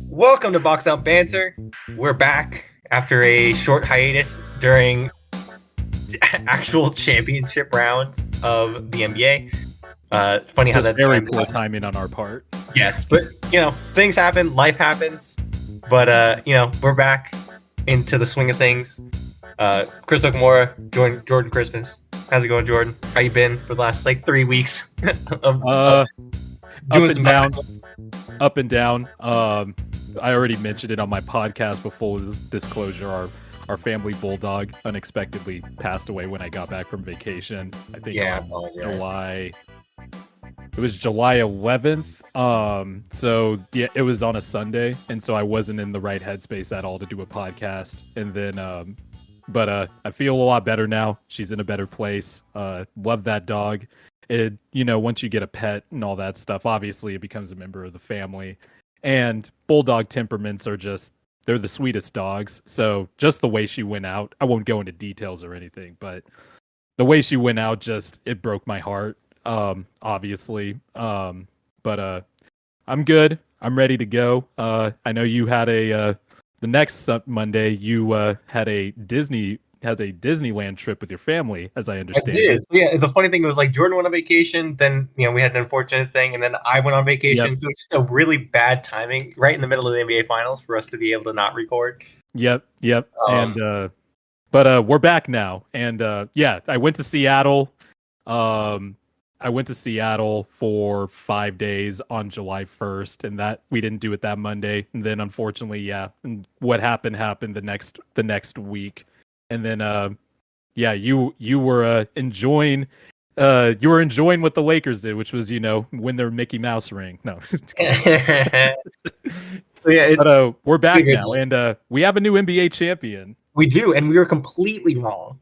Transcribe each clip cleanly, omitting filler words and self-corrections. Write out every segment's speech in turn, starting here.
Welcome to Box Out Banter. We're back after a short hiatus during actual championship rounds of the NBA. Funny how Just that very poor timing on our part. Yes, but things happen, life happens. But we're back into the swing of things. Chris Okamura, Jordan Christmas. How's it going, Jordan? How you been for the last 3 weeks of doing some down? Up and down. I already mentioned it on my podcast before. Disclosure: our family bulldog unexpectedly passed away when I got back from vacation. I think on July. It was July 11th. So yeah, it was on a Sunday, and so I wasn't in the right headspace at all to do a podcast. And then, but I feel a lot better now. She's in a better place. Love that dog. It, once you get a pet and all that stuff, obviously it becomes a member of the family. And bulldog temperaments they're the sweetest dogs. So just the way she went out, I won't go into details or anything, but the way she went out, it broke my heart. Obviously. But I'm good. I'm ready to go. I know you had the next Monday, you had a Disneyland trip with your family, as I understand. I did. Yeah, the funny thing was Jordan went on vacation, then we had an unfortunate thing, and then I went on vacation. Yep. So it's just a really bad timing right in the middle of the NBA Finals for us to be able to not record. Yep. But we're back now, and I went to Seattle. I went to Seattle for 5 days on July 1st, and that we didn't do it that Monday. And then unfortunately, and what happened the next week. And then you were enjoying what the Lakers did, which was win their Mickey Mouse ring. No. But we're back now, and we have a new NBA champion. We do, and we were completely wrong.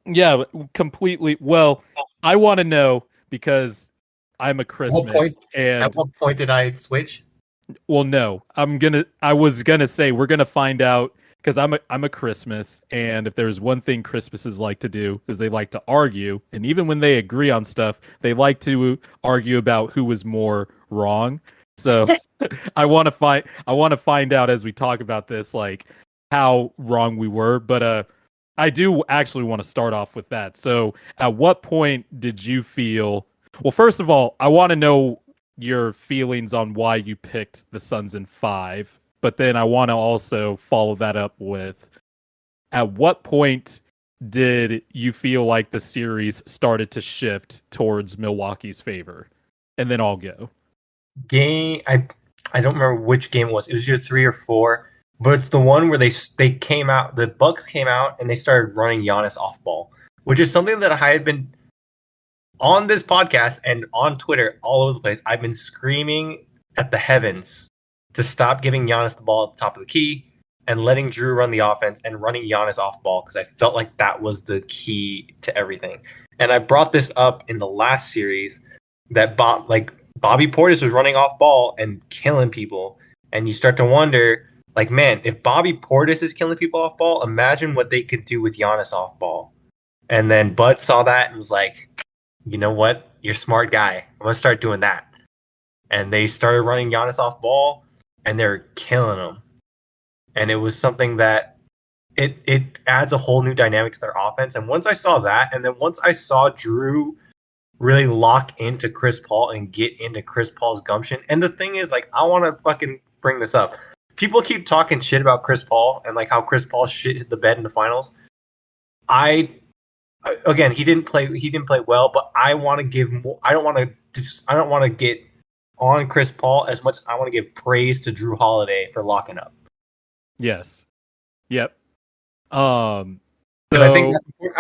Yeah, completely. Well, I want to know because I'm a Christmas. At what point did I switch? Well, no, I was gonna say we're gonna find out because I'm a Christmas, and if there's one thing Christmases like to do is they like to argue, and even when they agree on stuff, they like to argue about who was more wrong. So I want to find out as we talk about this, how wrong we were, but I do actually want to start off with that. So at what point did you feel... Well, first of all, I want to know your feelings on why you picked the Suns in 5, but then I want to also follow that up with, at what point did you feel like the series started to shift towards Milwaukee's favor? And then I'll go. I don't remember which game it was. It was either 3 or 4. But it's the one where they came out, the Bucks came out, and they started running Giannis off ball, which is something that I had been on this podcast and on Twitter all over the place. I've been screaming at the heavens to stop giving Giannis the ball at the top of the key and letting Drew run the offense and running Giannis off ball, because I felt like that was the key to everything. And I brought this up in the last series that Bobby Portis was running off ball and killing people, and you start to wonder, man, if Bobby Portis is killing people off ball, imagine what they could do with Giannis off ball. And then Bud saw that and was like, you know what? You're a smart guy. I'm going to start doing that. And they started running Giannis off ball, and they're killing him. And it was something that it adds a whole new dynamic to their offense. And once I saw that, and then once I saw Drew really lock into Chris Paul and get into Chris Paul's gumption. And the thing is, I want to fucking bring this up. People keep talking shit about Chris Paul and how Chris Paul shit hit the bed in the finals. Again, he didn't play well, but I want to give more. I don't want to get on Chris Paul as much as I want to give praise to Drew Holiday for locking up. Yes. Yep. I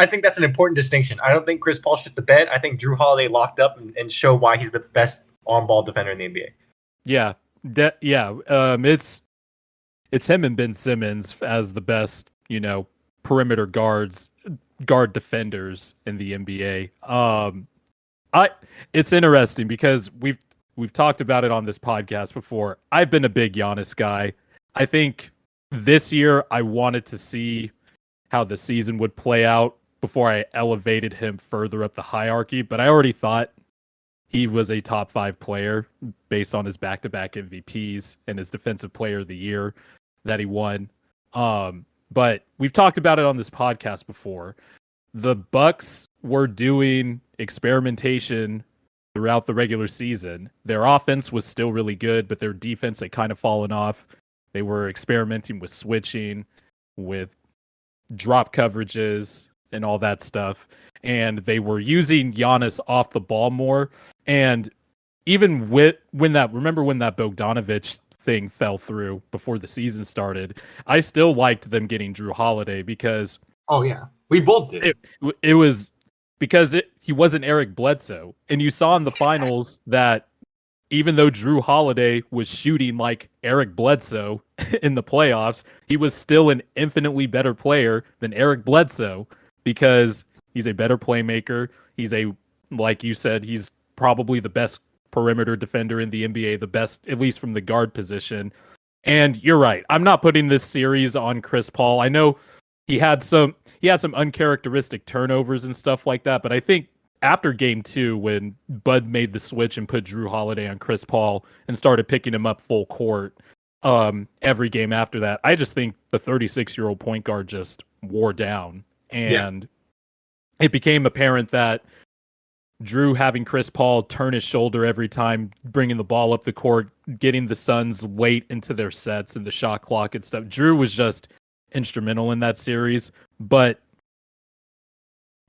think that's an important distinction. I don't think Chris Paul shit the bed. I think Drew Holiday locked up and showed why he's the best on-ball defender in the NBA. Yeah. It's him and Ben Simmons as the best, perimeter guard defenders in the NBA. It's interesting because we've talked about it on this podcast before. I've been a big Giannis guy. I think this year I wanted to see how the season would play out before I elevated him further up the hierarchy, but I already thought he was a top 5 player based on his back-to-back MVPs and his Defensive Player of the Year that he won. But we've talked about it on this podcast before. The Bucks were doing experimentation throughout the regular season. Their offense was still really good, but their defense had kind of fallen off. They were experimenting with switching, with drop coverages, and all that stuff. And they were using Giannis off the ball more. And even when that Bogdanovich thing fell through before the season started, I still liked them getting Drew Holiday because... Oh, yeah. We both did. It was because he wasn't Eric Bledsoe. And you saw in the finals that even though Drew Holiday was shooting like Eric Bledsoe in the playoffs, he was still an infinitely better player than Eric Bledsoe because he's a better playmaker. He's like you said, he's probably the best perimeter defender in the NBA, the best, at least from the guard position. And you're right. I'm not putting this series on Chris Paul. I know he had some uncharacteristic turnovers and stuff like that, but I think after game 2, when Bud made the switch and put Drew Holiday on Chris Paul and started picking him up full court every game after that, I just think the 36-year-old point guard just wore down. And it became apparent that Drew having Chris Paul turn his shoulder every time, bringing the ball up the court, getting the Suns late into their sets and the shot clock and stuff. Drew was just instrumental in that series, but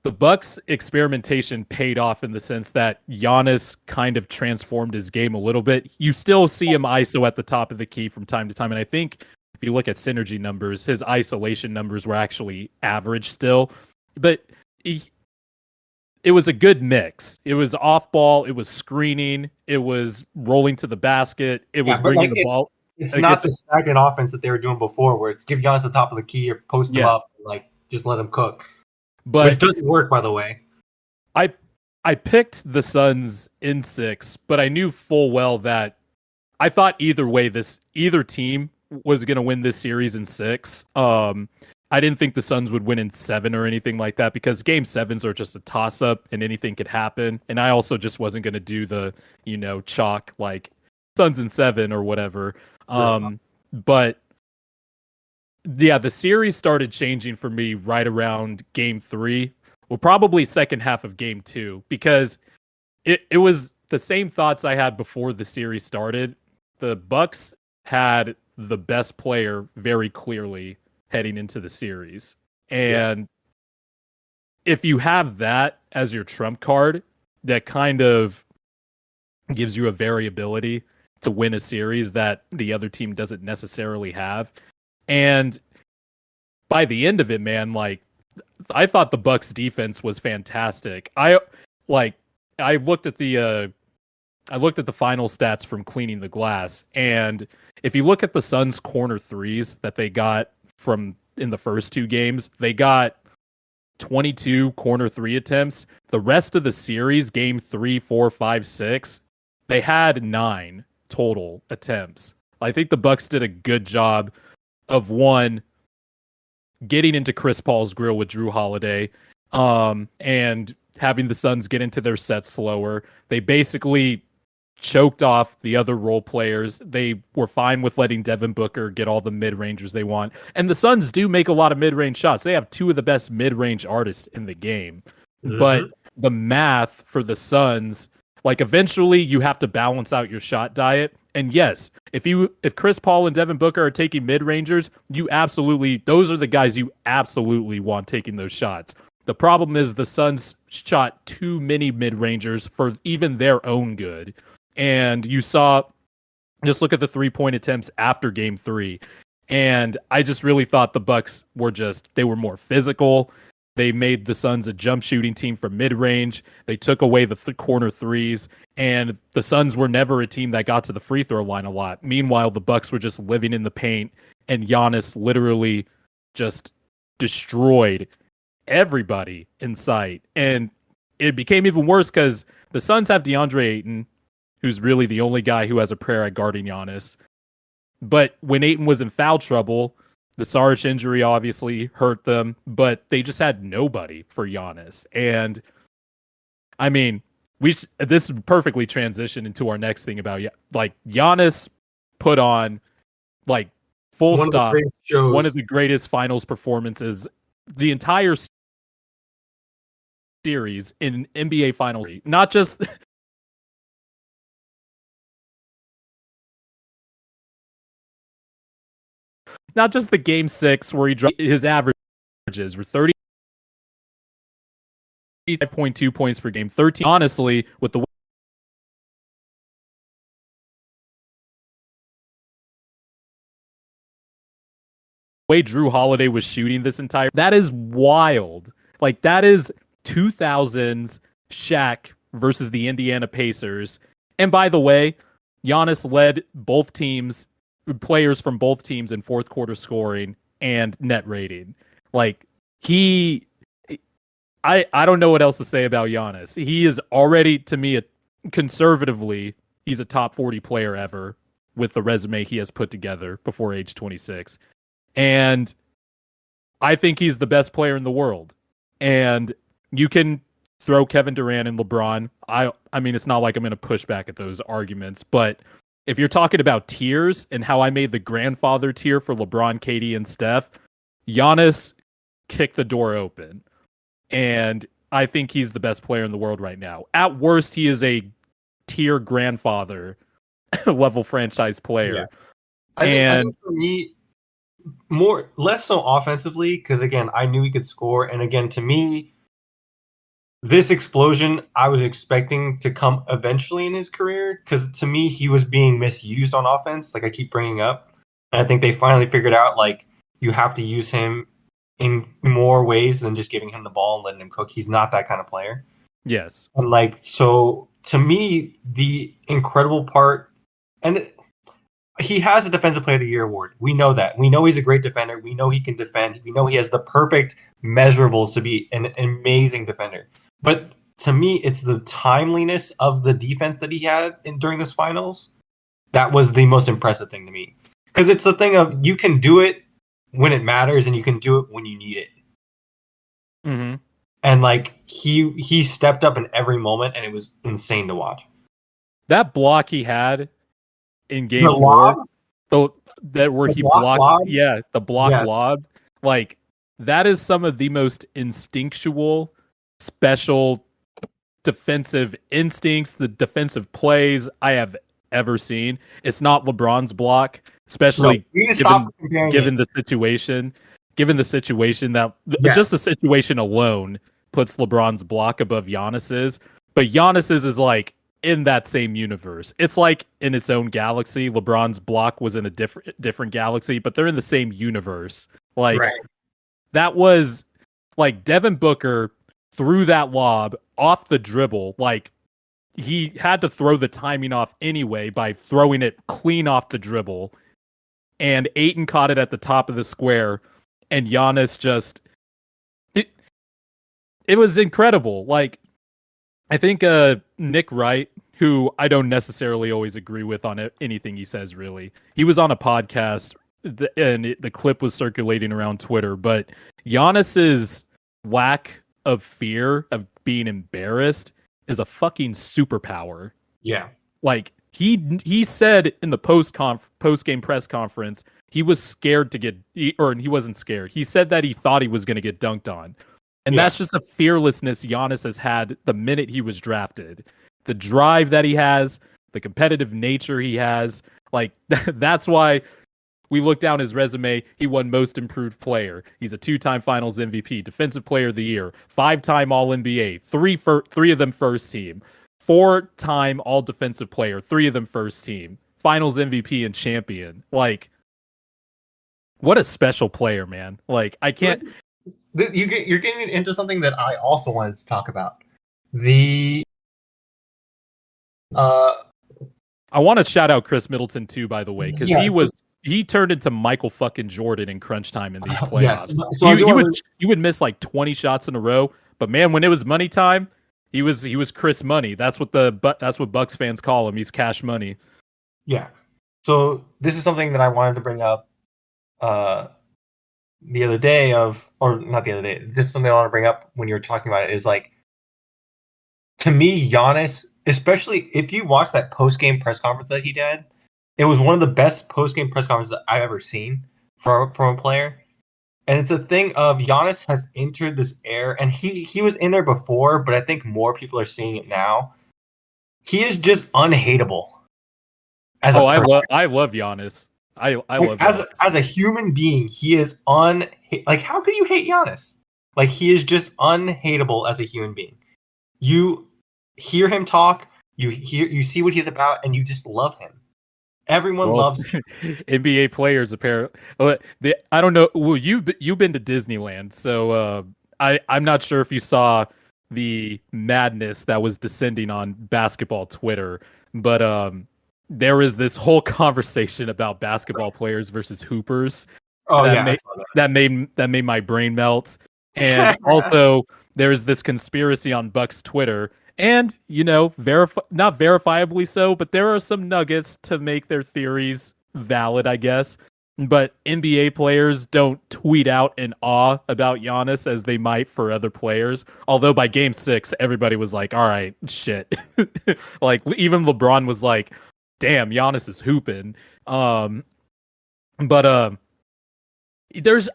the Bucks' experimentation paid off in the sense that Giannis kind of transformed his game a little bit. You still see him ISO at the top of the key from time to time, and I think if you look at synergy numbers, his isolation numbers were actually average still, but it was a good mix. It was off ball, it was screening, it was rolling to the basket, it was bringing the ball. It's not the stagnant offense that they were doing before, where it's give Giannis the top of the key or post him up, like just let him cook. But it doesn't work, by the way. I picked the Suns in 6, but I knew full well that I thought either team was going to win this series in 6. I didn't think the Suns would win in 7 or anything like that because game 7s are just a toss-up and anything could happen. And I also just wasn't going to do the, chalk like Suns in 7 or whatever. But yeah, the series started changing for me right around game 3. Well, probably second half of game 2, because it was the same thoughts I had before the series started. The Bucks had the best player very clearly heading into the series. And if you have that as your trump card, that kind of gives you a variability to win a series that the other team doesn't necessarily have. And by the end of it, man, like, I thought the Bucks defense was fantastic. I looked at the final stats from cleaning the glass, and if you look at the Suns' corner threes that they got from in the first 2 games, they got 22 corner 3 attempts. The rest of the series, game 3, 4, 5, 6, they had 9 total attempts. I think the Bucks did a good job of getting into Chris Paul's grill with Drew Holiday, and having the Suns get into their sets slower. They basically choked off the other role players. They were fine with letting Devin Booker get all the mid-rangers they want. And the Suns do make a lot of mid-range shots. They have 2 of the best mid-range artists in the game. Mm-hmm. But the math for the Suns, like, eventually you have to balance out your shot diet. And yes, if Chris Paul and Devin Booker are taking mid-rangers, those are the guys you absolutely want taking those shots. The problem is the Suns shot too many mid-rangers for even their own good. And you saw, just look at the 3-point attempts after game 3. And I just really thought the Bucks they were more physical. They made the Suns a jump shooting team from mid-range. They took away the corner threes, and the Suns were never a team that got to the free throw line a lot. Meanwhile, the Bucks were just living in the paint, and Giannis literally just destroyed everybody in sight. And it became even worse because the Suns have DeAndre Ayton, who's really the only guy who has a prayer at guarding Giannis. But when Ayton was in foul trouble, the Sarge injury obviously hurt them, but they just had nobody for Giannis. And I mean, this perfectly transitioned into our next thing about like Giannis put on like full stop one of the greatest finals performances the entire series in NBA Finals. Not just the game 6 where he dropped his averages were 35.2 points per game, 13. Honestly, with the way Drew Holiday was shooting this entire, that is wild. Like that is 2000s Shaq versus the Indiana Pacers. And by the way, Giannis led both teams, players from both teams in fourth quarter scoring and net rating. Like I don't know what else to say about Giannis. He is already, to me, conservatively, he's a top 40 player ever with the resume he has put together before age 26. And I think he's the best player in the world. And you can throw Kevin Durant and LeBron. I mean, it's not like I'm going to push back at those arguments, but if you're talking about tiers and how I made the grandfather tier for LeBron, KD, and Steph, Giannis kicked the door open. And I think he's the best player in the world right now. At worst, he is a tier grandfather level franchise player. Yeah. I think for me, less so offensively, because again, I knew he could score. And again, to me, this explosion I was expecting to come eventually in his career, because to me, he was being misused on offense, like I keep bringing up. And I think they finally figured out, like, you have to use him in more ways than just giving him the ball and letting him cook. He's not that kind of player. Yes. And like, so to me, the incredible part, and he has a Defensive Player of the Year award. We know that. We know he's a great defender. We know he can defend. We know he has the perfect measurables to be an amazing defender. But to me, it's the timeliness of the defense that he had during this finals that was the most impressive thing to me. Because it's the thing of, you can do it when it matters and you can do it when you need it. Mm-hmm. And like, he stepped up in every moment, and it was insane to watch. That block he had in game 4, the blocked lob, like that is some of the most instinctual, special defensive instincts, the defensive plays I have ever seen. It's not LeBron's block, especially given the situation. Given the situation just the situation alone puts LeBron's block above Giannis's, but Giannis's is like in that same universe. It's like in its own galaxy. LeBron's block was in a different galaxy, but they're in the same universe. Like that was like Devin Booker threw that lob off the dribble. Like he had to throw the timing off anyway by throwing it clean off the dribble. And Ayton caught it at the top of the square, and Giannis just it was incredible. Like I think Nick Wright, who I don't necessarily always agree with on anything he says, really. He was on a podcast, and the clip was circulating around Twitter, but Giannis's lack of fear of being embarrassed is a fucking superpower. Yeah. Like, he said in the post-game press conference, he was scared to get, or he wasn't scared. He said that he thought he was going to get dunked on. And that's just a fearlessness Giannis has had the minute he was drafted. The drive that he has, the competitive nature he has. Like, that's why we look down his resume. He won Most Improved Player. He's a 2-time Finals MVP, Defensive Player of the Year, 5-time All-NBA, three of them first team, 4-time All-Defensive Player, 3 of them first team, Finals MVP and champion. Like, what a special player, man. Like, I can't... You're getting into something that I also wanted to talk about. I want to shout out Chris Middleton too, by the way, because he turned into Michael fucking Jordan in crunch time in these playoffs. Yes. So he would miss like 20 shots in a row, but man, when it was money time, he was Chris Money. That's what Bucks fans call him. He's Cash Money. Yeah. So this is something that I wanted to bring up the other day this is something I want to bring up when you were talking about it, is like, to me, Giannis, especially if you watch that post game press conference that he did, it was one of the best post game press conferences I've ever seen from a player. And it's a thing of Giannis has entered this era, and he was in there before, but I think more people are seeing it now. He is just unhateable. I love Giannis. I love Giannis. As a human being, he is like, how could you hate Giannis? Like, he is just unhateable as a human being. You hear him talk, you see what he's about, and you just love him. Everyone loves him. NBA players apparently. I don't know. Well, you've been to Disneyland, so I'm not sure if you saw the madness that was descending on basketball Twitter, but there was this whole conversation about basketball players versus hoopers. Oh, that made my brain melt. And also, there's this conspiracy on Buck's Twitter, and not verifiably so, but there are some nuggets to make their theories valid, I guess. But NBA players don't tweet out in awe about Giannis as they might for other players. Although by Game 6, everybody was like, "All right, shit." Like even LeBron was like, "Damn, Giannis is hooping." But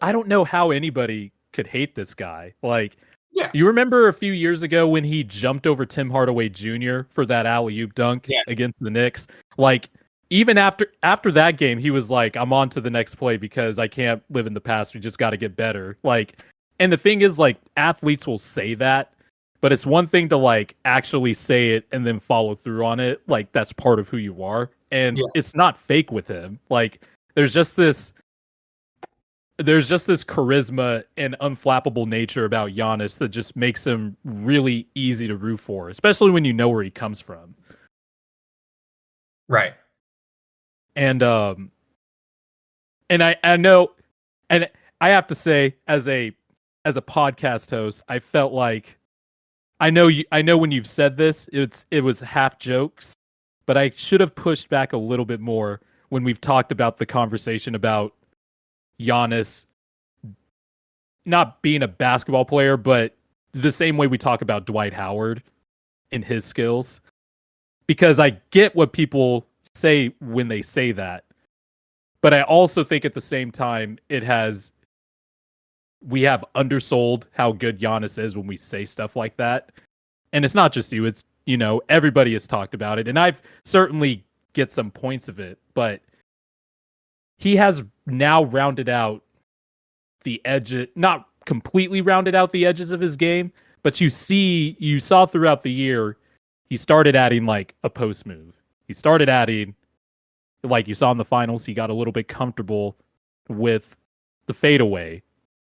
I don't know how anybody could hate this guy. Like, yeah. You remember a few years ago when he jumped over Tim Hardaway Jr. for that alley-oop dunk against the Knicks? Like, even after that game, he was like, "I'm on to the next play because I can't live in the past. We just got to get better." Like, and the thing is, like, athletes will say that, but it's one thing to like actually say it and then follow through on it. Like, that's part of who you are, and it's not fake with him. Like, there's just this charisma and unflappable nature about Giannis that just makes him really easy to root for, especially when you know where he comes from. Right. And I know, and I have to say, as a podcast host, I felt like I know when you've said this, it was half jokes, but I should have pushed back a little bit more when we've talked about the conversation about Giannis not being a basketball player, but the same way we talk about Dwight Howard and his skills. Because I get what people say when they say that, but I also think at the same time we have undersold how good Giannis is when we say stuff like that. And it's not just you, it's everybody has talked about it, and I've certainly get some points of it, but he has now rounded out the edge, not completely rounded out the edges of his game, but you saw throughout the year he started adding like a post move. He started adding, like you saw in the finals, he got a little bit comfortable with the fadeaway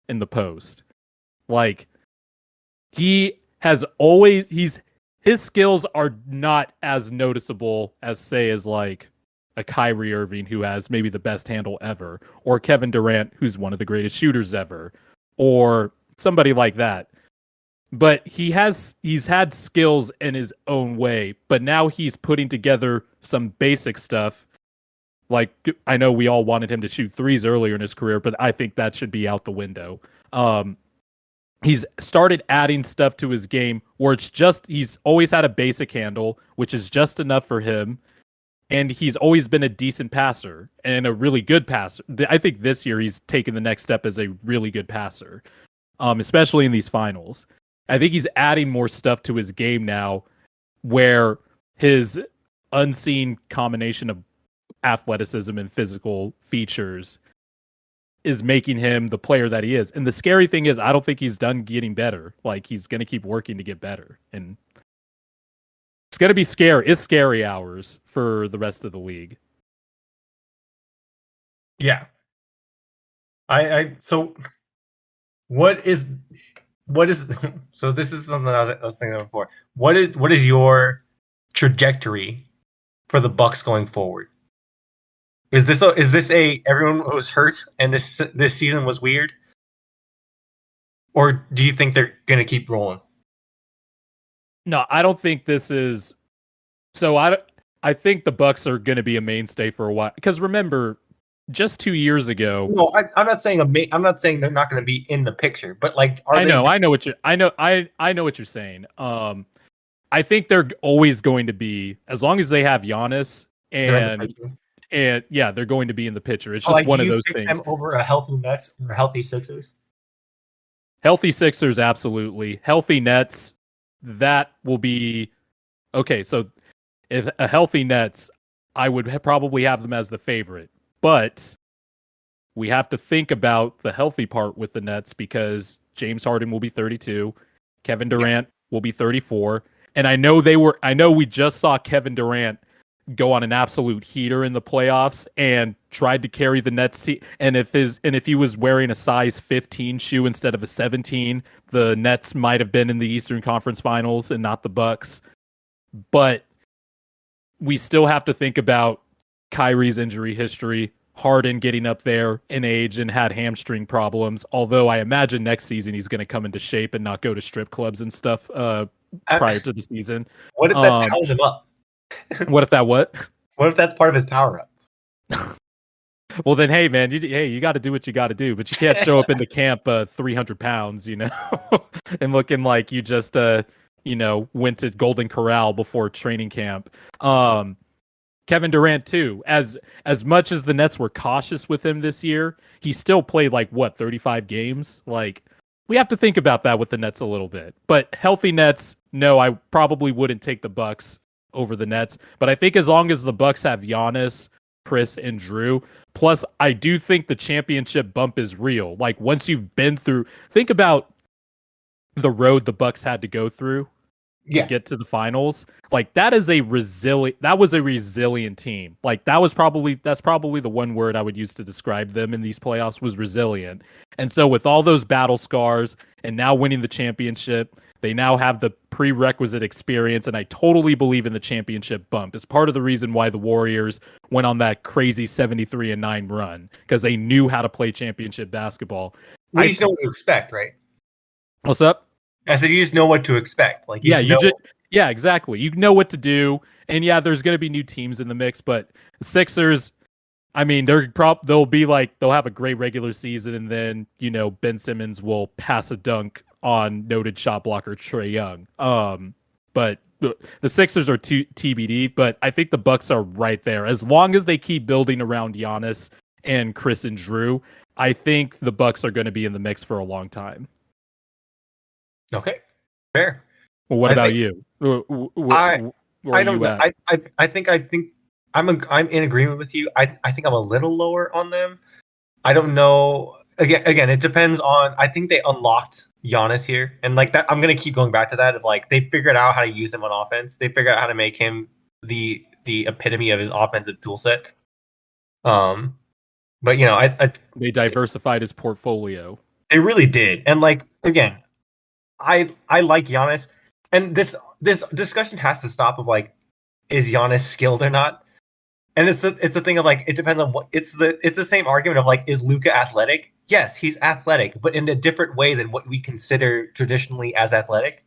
in the post. Like, his skills are not as noticeable as like a Kyrie Irving, who has maybe the best handle ever, or Kevin Durant, who's one of the greatest shooters ever, or somebody like that. But he's had skills in his own way, but now he's putting together some basic stuff. Like, I know we all wanted him to shoot threes earlier in his career, but I think that should be out the window. He's started adding stuff to his game where he's always had a basic handle, which is just enough for him. And he's always been a decent passer and a really good passer. I think this year he's taken the next step as a really good passer, especially in these finals. I think he's adding more stuff to his game now where his unseen combination of athleticism and physical features is making him the player that he is. And the scary thing is, I don't think he's done getting better. Like, he's going to keep working to get better. And it's going to be scary. It's scary hours for the rest of the league. Yeah. So what is so this is something I was thinking of before. What is your trajectory for the Bucks going forward? Is this everyone was hurt and this season was weird? Or do you think they're going to keep rolling? No, I don't think this is. So I think the Bucks are going to be a mainstay for a while, because remember, just 2 years ago. No, I'm not saying I'm not saying they're not going to be in the picture, but like, I know what you're saying. I think they're always going to be, as long as they have Giannis and yeah, they're going to be in the picture. It's just one of those things. Them over a healthy Nets or healthy Sixers? Healthy Sixers, absolutely. Healthy Nets, that will be okay. So if a healthy Nets, I would probably have them as the favorite, but we have to think about the healthy part with the Nets because James Harden will be 32, Kevin Durant will be 34, and I know we just saw Kevin Durant go on an absolute heater in the playoffs and tried to carry the Nets team. And if he was wearing a size 15 shoe instead of a 17, the Nets might have been in the Eastern Conference Finals and not the Bucks. But we still have to think about Kyrie's injury history, Harden getting up there in age and had hamstring problems. Although I imagine next season he's going to come into shape and not go to strip clubs and stuff prior to the season. What if that powers him up? What if that what? What if that's part of his power up? Well, then, hey, man, you got to do what you got to do, but you can't show up into camp 300 pounds, and looking like you just, went to Golden Corral before training camp. Kevin Durant, too, as much as the Nets were cautious with him this year, he still played 35 games? We have to think about that with the Nets a little bit. But healthy Nets, no, I probably wouldn't take the Bucks over the Nets. But I think as long as the Bucks have Giannis, Chris, and Drew, plus I do think the championship bump is real. Once you've been through, think about the road the Bucks had to go through to get to the finals. That was a resilient team. That's probably the one word I would use to describe them in these playoffs was resilient. And so with all those battle scars and now winning the championship, they now have the prerequisite experience, and I totally believe in the championship bump. It's part of the reason why the Warriors went on that crazy 73-9 run, because they knew how to play championship basketball. You just know what to expect, right? What's up? I said you just know what to expect. Exactly. You know what to do, and there's going to be new teams in the mix, but the Sixers, I mean, they'll have a great regular season, and then Ben Simmons will pass a dunk on noted shot blocker Trae Young. But the Sixers are TBD, but I think the Bucks are right there. As long as they keep building around Giannis and Chris and Drew, I think the Bucks are going to be in the mix for a long time. Okay, fair. Well, what about you? I don't know. I think I'm in agreement with you. I think I'm a little lower on them. I don't know. Again, it depends on. I think they unlocked Giannis here, and that. I'm gonna keep going back to that. Of they figured out how to use him on offense. They figured out how to make him the epitome of his offensive tool set. But they diversified his portfolio. They really did, and again, I like Giannis, and this discussion has to stop. Of is Giannis skilled or not? And it's the thing of it depends on what it's the same argument of is Luka athletic? Yes, he's athletic, but in a different way than what we consider traditionally as athletic.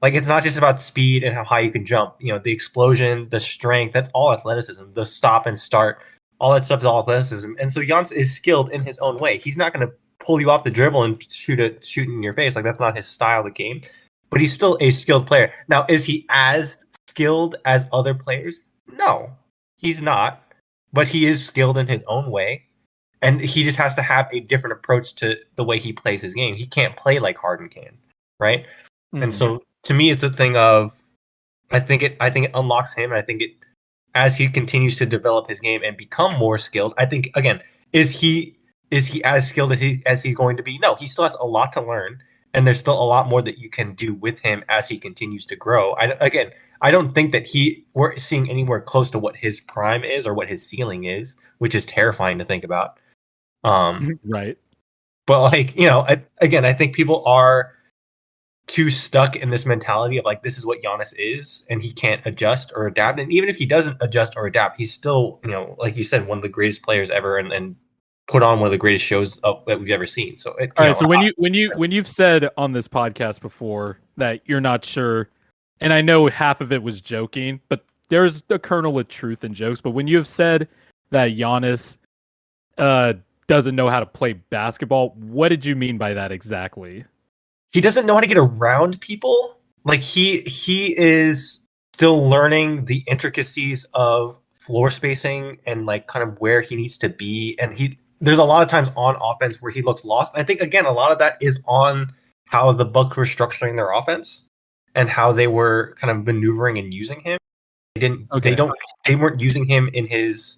It's not just about speed and how high you can jump. The explosion, the strength, that's all athleticism. The stop and start, all that stuff is all athleticism. And so Giannis is skilled in his own way. He's not going to pull you off the dribble and shoot in your face. That's not his style of game. But he's still a skilled player. Now, is he as skilled as other players? No. He's not, but he is skilled in his own way, and he just has to have a different approach to the way he plays his game. He can't play like Harden can, right? Mm-hmm. And so, to me, it's a thing of, I think it unlocks him, and I think as he continues to develop his game and become more skilled. I think again, is he as skilled as he's going to be? No, he still has a lot to learn, and there's still a lot more that you can do with him as he continues to grow. I don't think that we're seeing anywhere close to what his prime is or what his ceiling is, which is terrifying to think about. Right. But I think people are too stuck in this mentality of this is what Giannis is, and he can't adjust or adapt. And even if he doesn't adjust or adapt, he's still, like you said, one of the greatest players ever, and put on one of the greatest shows that we've ever seen. So, all right. So when you've said on this podcast before that you're not sure. And I know half of it was joking, but there's a kernel of truth in jokes. But when you have said that Giannis doesn't know how to play basketball, what did you mean by that exactly? He doesn't know how to get around people. like he is still learning the intricacies of floor spacing and like kind of where he needs to be, and there's a lot of times on offense where he looks lost. I think again a lot of that is on how the Bucks were structuring their offense and how they were kind of maneuvering and using him. They weren't using him in his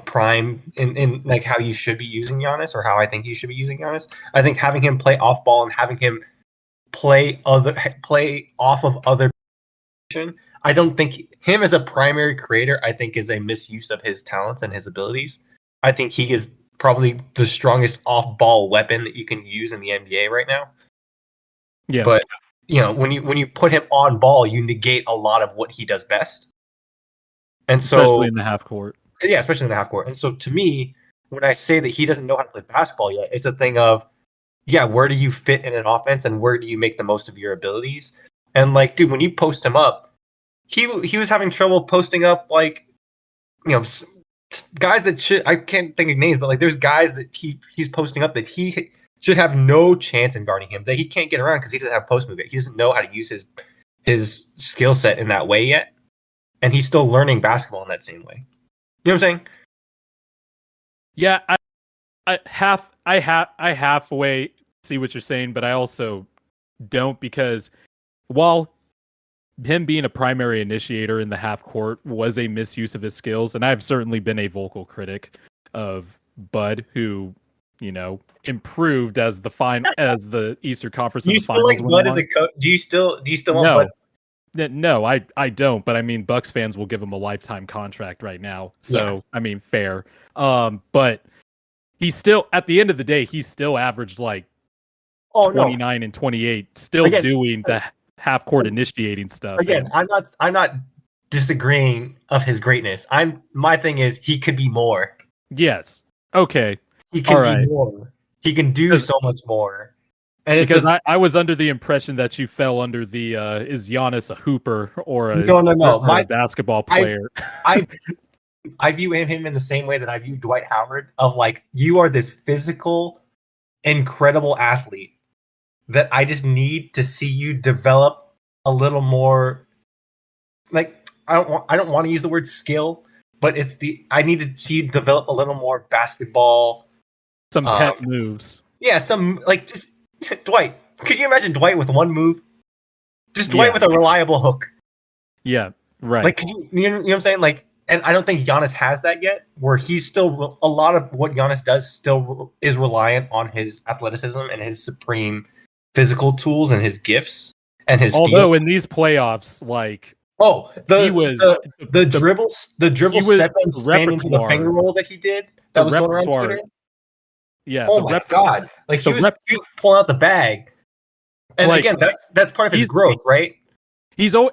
prime in like how you should be using Giannis, or how I think you should be using Giannis. I think having him play off ball and having him play off of other. I don't think him as a primary creator, I think, is a misuse of his talents and his abilities. I think he is probably the strongest off-ball weapon that you can use in the NBA right now. Yeah. But when you put him on ball, you negate a lot of what he does best. And so, especially in the half court. Yeah, especially in the half court. And so, to me, when I say that he doesn't know how to play basketball yet, it's a thing of, where do you fit in an offense and where do you make the most of your abilities? And like, dude, when you post him up, he was having trouble posting up, like, guys that I can't think of names, but like there's guys that he's posting up that he should have no chance in guarding him, that he can't get around because he doesn't have post move yet. He doesn't know how to use his skill set in that way yet, and he's still learning basketball in that same way. You know what I'm saying? Yeah, I halfway see what you're saying, but I also don't, because while him being a primary initiator in the half court was a misuse of his skills, and I've certainly been a vocal critic of Bud, who improved as the Eastern Conference. Do you still like Bud as a coach? Do you still want Bud? No, I don't. But I mean, Bucks fans will give him a lifetime contract right now, so I mean, fair. But he's still, at the end of the day, he's still averaged like 29 and 28, still doing the half court initiating stuff. Again, I'm not disagreeing of his greatness. My thing is he could be more. Yes. Okay. He can be more. He can do so much more. And because I was under the impression that you fell under the is Giannis a hooper or a a basketball player. I view him in the same way that I view Dwight Howard, of like, you are this physical, incredible athlete that I just need to see you develop a little more. Like, I don't want to use the word skill, but I need to see you develop a little more basketball. Some pet moves. Yeah, some, like, just Dwight. Could you imagine Dwight with one move? Just Dwight with a reliable hook. Yeah, right. Like, you know what I'm saying? Like, and I don't think Giannis has that yet, where he's still, a lot of what Giannis does still is reliant on his athleticism and his supreme physical tools and his gifts and his although in these playoffs, like, the dribble step and spin into the finger roll that he did, that was going around Twitter. Yeah. Oh my god! Like, he was pulling out the bag, and like, again, that's part of his growth, right?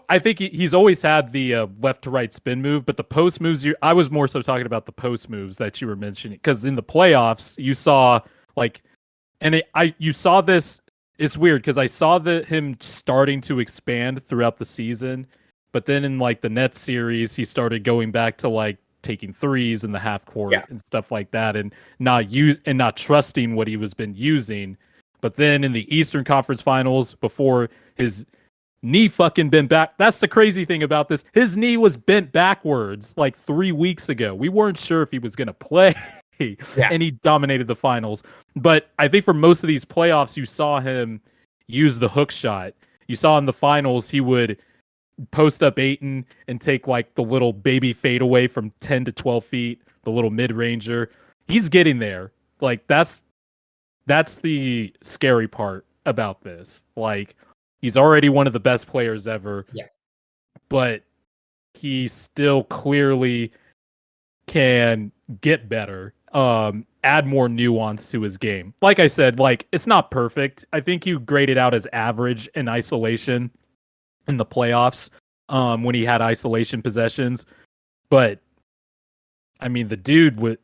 I think he's always had the left to right spin move, but the post moves, I was more so talking about the post moves that you were mentioning, because in the playoffs you saw you saw this. It's weird because I saw him starting to expand throughout the season, but then in like the Nets series, he started going back to like taking threes in the half court and stuff like that, and not trusting what he was been using. But then in the Eastern Conference Finals, before his knee fucking bent back. That's the crazy thing about this. His knee was bent backwards like 3 weeks ago. We weren't sure if he was going to play. And he dominated the finals. But I think for most of these playoffs, you saw him use the hook shot. You saw in the finals, he would post up Ayton and take like the little baby fadeaway from 10 to 12 feet, the little mid-ranger. He's getting there. Like, that's the scary part about this. Like, he's already one of the best players ever. Yeah. But he still clearly can get better. Add more nuance to his game. Like I said, like, it's not perfect. I think you grade it out as average in isolation in the playoffs, when he had isolation possessions. But I mean, the dude would.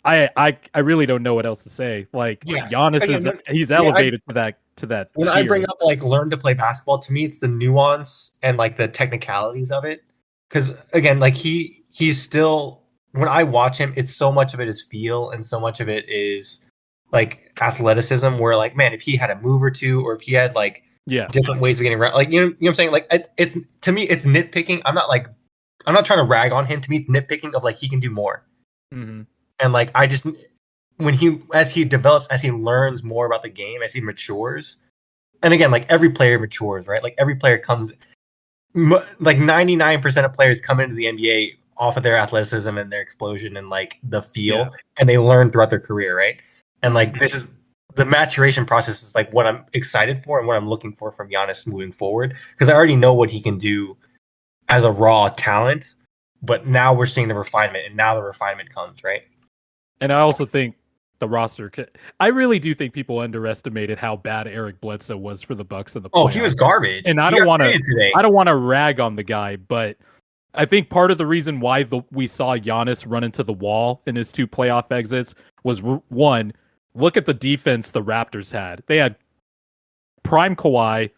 I really don't know what else to say. Like, Giannis he's elevated to that. When tier. I bring up like learn to play basketball, to me it's the nuance and like the technicalities of it. Because again, like he's still, when I watch him, it's so much of it is feel and so much of it is like athleticism. Where like, man, if he had a move or two, or if he had like different ways of getting around. Like you know what I'm saying? Like it's to me, it's nitpicking. I'm not trying to rag on him. To me, it's nitpicking of like he can do more. Mm-hmm. And like as he develops, as he learns more about the game, as he matures, and again, like every player matures, right? Like every player comes, like 99% of players come into the NBA off of their athleticism and their explosion and like the feel, and they learn throughout their career, right? And like this is the maturation process is like what I'm excited for and what I'm looking for from Giannis moving forward, because I already know what he can do as a raw talent, but now we're seeing the refinement, and now the refinement comes, right? And I also think the roster. I really do think people underestimated how bad Eric Bledsoe was for the Bucks in the playoffs. Oh, he was garbage. And I don't want to rag on the guy, but I think part of the reason why we saw Giannis run into the wall in his 2 playoff exits was one, look at the defense the Raptors had. They had prime Kawhi,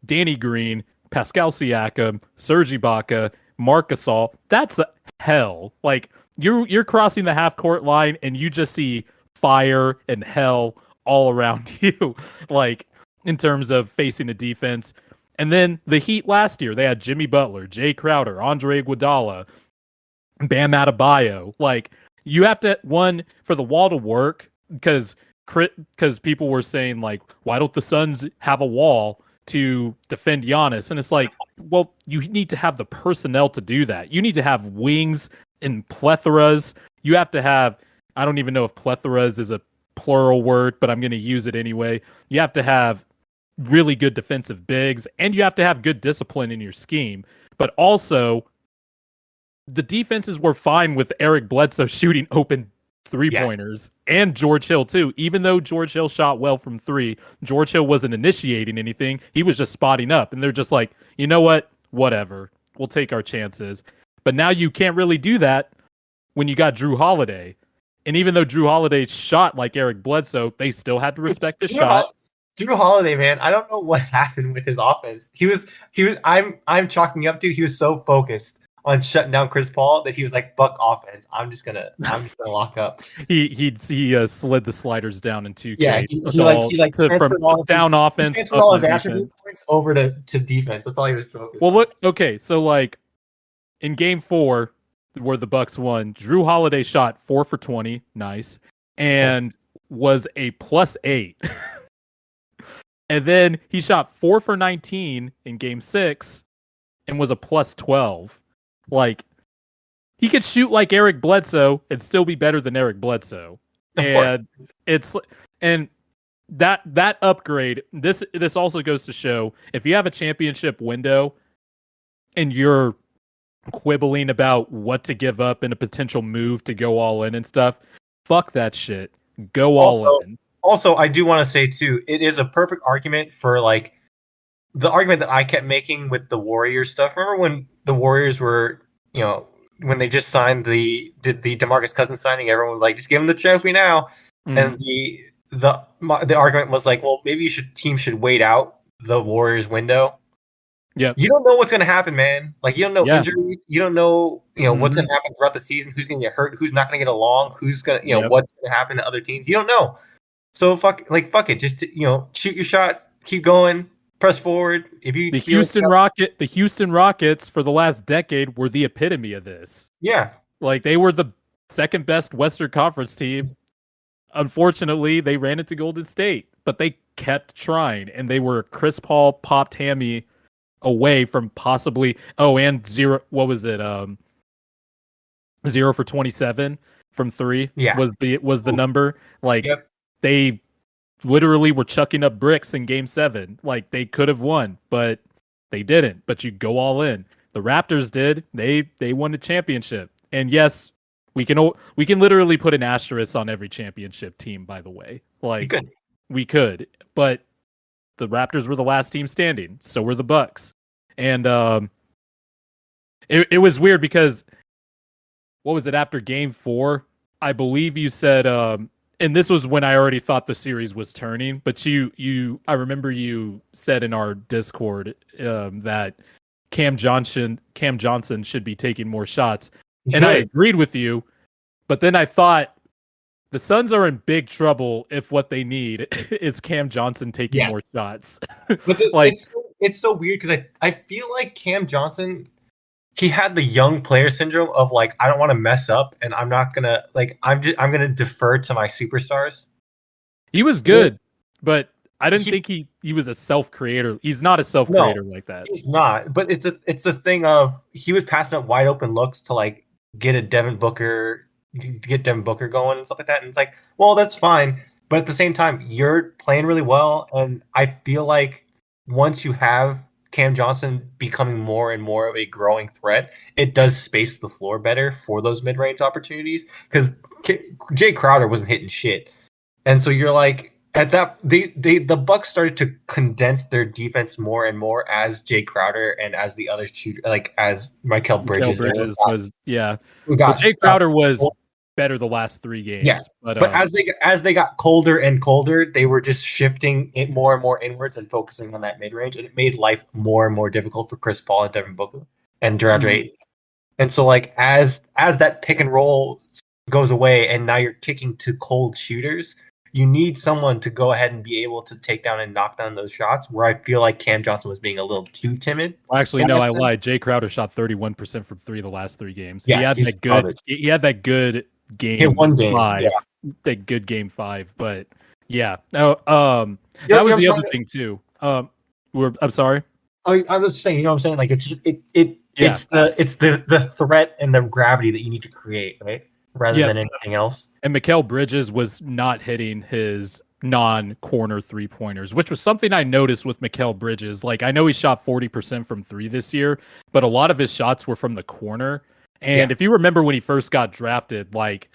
Danny Green, Pascal Siakam, Serge Ibaka, Marc Gasol. That's hell. Like you're crossing the half court line and you just see fire and hell all around you, like in terms of facing a defense. And then the Heat last year, they had Jimmy Butler, Jay Crowder, Andre Iguodala, Bam Adebayo. Like you have to, one, for the wall to work, because people were saying like, why don't the Suns have a wall to defend Giannis? And it's like, well, you need to have the personnel to do that. You need to have wings in plethoras. You have to have, I don't even know if plethoras is a plural word, but I'm going to use it anyway. You have to have really good defensive bigs, and you have to have good discipline in your scheme. But also, the defenses were fine with Eric Bledsoe shooting open 3-pointers, and George Hill too. Even though George Hill shot well from 3, George Hill wasn't initiating anything. He was just spotting up, and they're just like, you know what? Whatever. We'll take our chances. But now you can't really do that when you got Drew Holiday. And even though Drew Holiday shot like Eric Bledsoe, they still had to respect his shot. Drew Holiday, man, I don't know what happened with his offense. He was. I'm chalking up to. He was so focused on shutting down Chris Paul that he was like, "Fuck offense. I'm just gonna lock up." He slid the sliders down in 2K. Yeah, he from down offense, he all his attribute points over to defense. That's all he was focused. Well, look, okay, so like in Game 4, where the Bucks won, Drew Holiday shot 4 for 20, nice, and was a +8. And then he shot 4 for 19 in Game 6 and was a +12. Like, he could shoot like Eric Bledsoe and still be better than Eric Bledsoe. And that upgrade, this also goes to show, if you have a championship window and you're quibbling about what to give up in a potential move to go all in and stuff, fuck that shit. Go all in. Also, I do want to say too, it is a perfect argument for like the argument that I kept making with the Warriors stuff. Remember when the Warriors were, when they just signed the DeMarcus Cousins signing, everyone was like, just give him the trophy now. Mm-hmm. And the argument was like, well, maybe teams should wait out the Warriors window. Yeah, you don't know what's going to happen, man. Like you don't know injuries, you don't know, what's going to happen throughout the season, who's going to get hurt, who's not going to get along, who's going to, what's going to happen to other teams. You don't know. So fuck it. Just shoot your shot, keep going, press forward. If you the Houston Rockets for the last decade were the epitome of this. Yeah, like they were the second best Western Conference team. Unfortunately, they ran into Golden State, but they kept trying, and they were Chris Paul popped hammy away from possibly and 0. What was it? 0 for 27 from 3. Yeah, was the number. Like they literally were chucking up bricks in Game 7. Like they could have won, but they didn't. But you go all in. The Raptors did. They won the championship. And yes, we can literally put an asterisk on every championship team. By the way, like we could, but the Raptors were the last team standing. So were the Bucks. And it was weird because what was it after Game 4? I believe you said, and this was when I already thought the series was turning. But I remember you said in our Discord that Cam Johnson should be taking more shots, and I agreed with you. But then I thought The Suns are in big trouble if what they need is Cam Johnson taking more shots. But like it's so weird because I feel like Cam Johnson, he had the young player syndrome of like, I don't want to mess up, and I'm not gonna like I'm gonna defer to my superstars. He was good, but I didn't think he was a self-creator. He's not a self-creator like that. He's not. But it's a thing of he was passing up wide open looks to like get Devin Booker going and stuff like that. And it's like, well, that's fine. But at the same time, you're playing really well, and I feel like once you have Cam Johnson becoming more and more of a growing threat, it does space the floor better for those mid-range opportunities because Jay Crowder wasn't hitting shit. And so you're like, at that, the Bucks started to condense their defense more and more as Jay Crowder and as the other shooter, like as Mikal Bridges. But Jay Crowder was better the last 3 games. Yeah, but as they got colder and colder, they were just shifting it more and more inwards and focusing on that mid range, and it made life more and more difficult for Chris Paul and Devin Booker and DeAndre Ayton. And so, like as that pick and roll goes away, and now you're kicking to cold shooters, you need someone to go ahead and be able to take down and knock down those shots, where I feel like Cam Johnson was being a little too timid. Well, actually, no, I lied. Jay Crowder shot 31% from 3 the last 3 games. Yeah, he had that good game. He had one game. 5. Yeah. That good game 5. But yeah. No, that was the other thing too. I'm sorry. I was just saying, you know what I'm saying? Like it's just, it's the threat and the gravity that you need to create, right? Rather than anything else. And Mikal Bridges was not hitting his non-corner 3-pointers, which was something I noticed with Mikal Bridges. Like, I know he shot 40% from 3 this year, but a lot of his shots were from the corner. And if you remember when he first got drafted, like,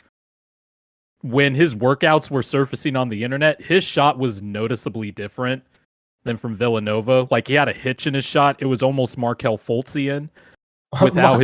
when his workouts were surfacing on the internet, his shot was noticeably different than from Villanova. Like, he had a hitch in his shot. It was almost Markelle Fultzian. With how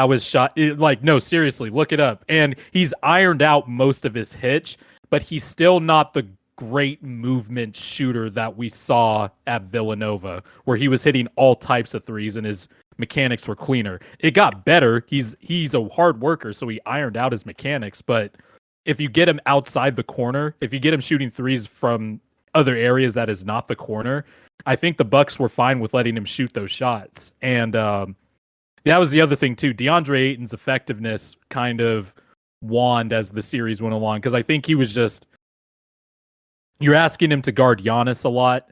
his shot, no, seriously, look it up. And he's ironed out most of his hitch, but he's still not the great movement shooter that we saw at Villanova, where he was hitting all types of threes and his mechanics were cleaner. It got better. He's a hard worker, so he ironed out his mechanics. But if you get him outside the corner, if you get him shooting threes from other areas that is not the corner, I think the Bucks were fine with letting him shoot those shots. And that was the other thing too. DeAndre Ayton's effectiveness kind of waned as the series went along, because I think he was just, you're asking him to guard Giannis a lot,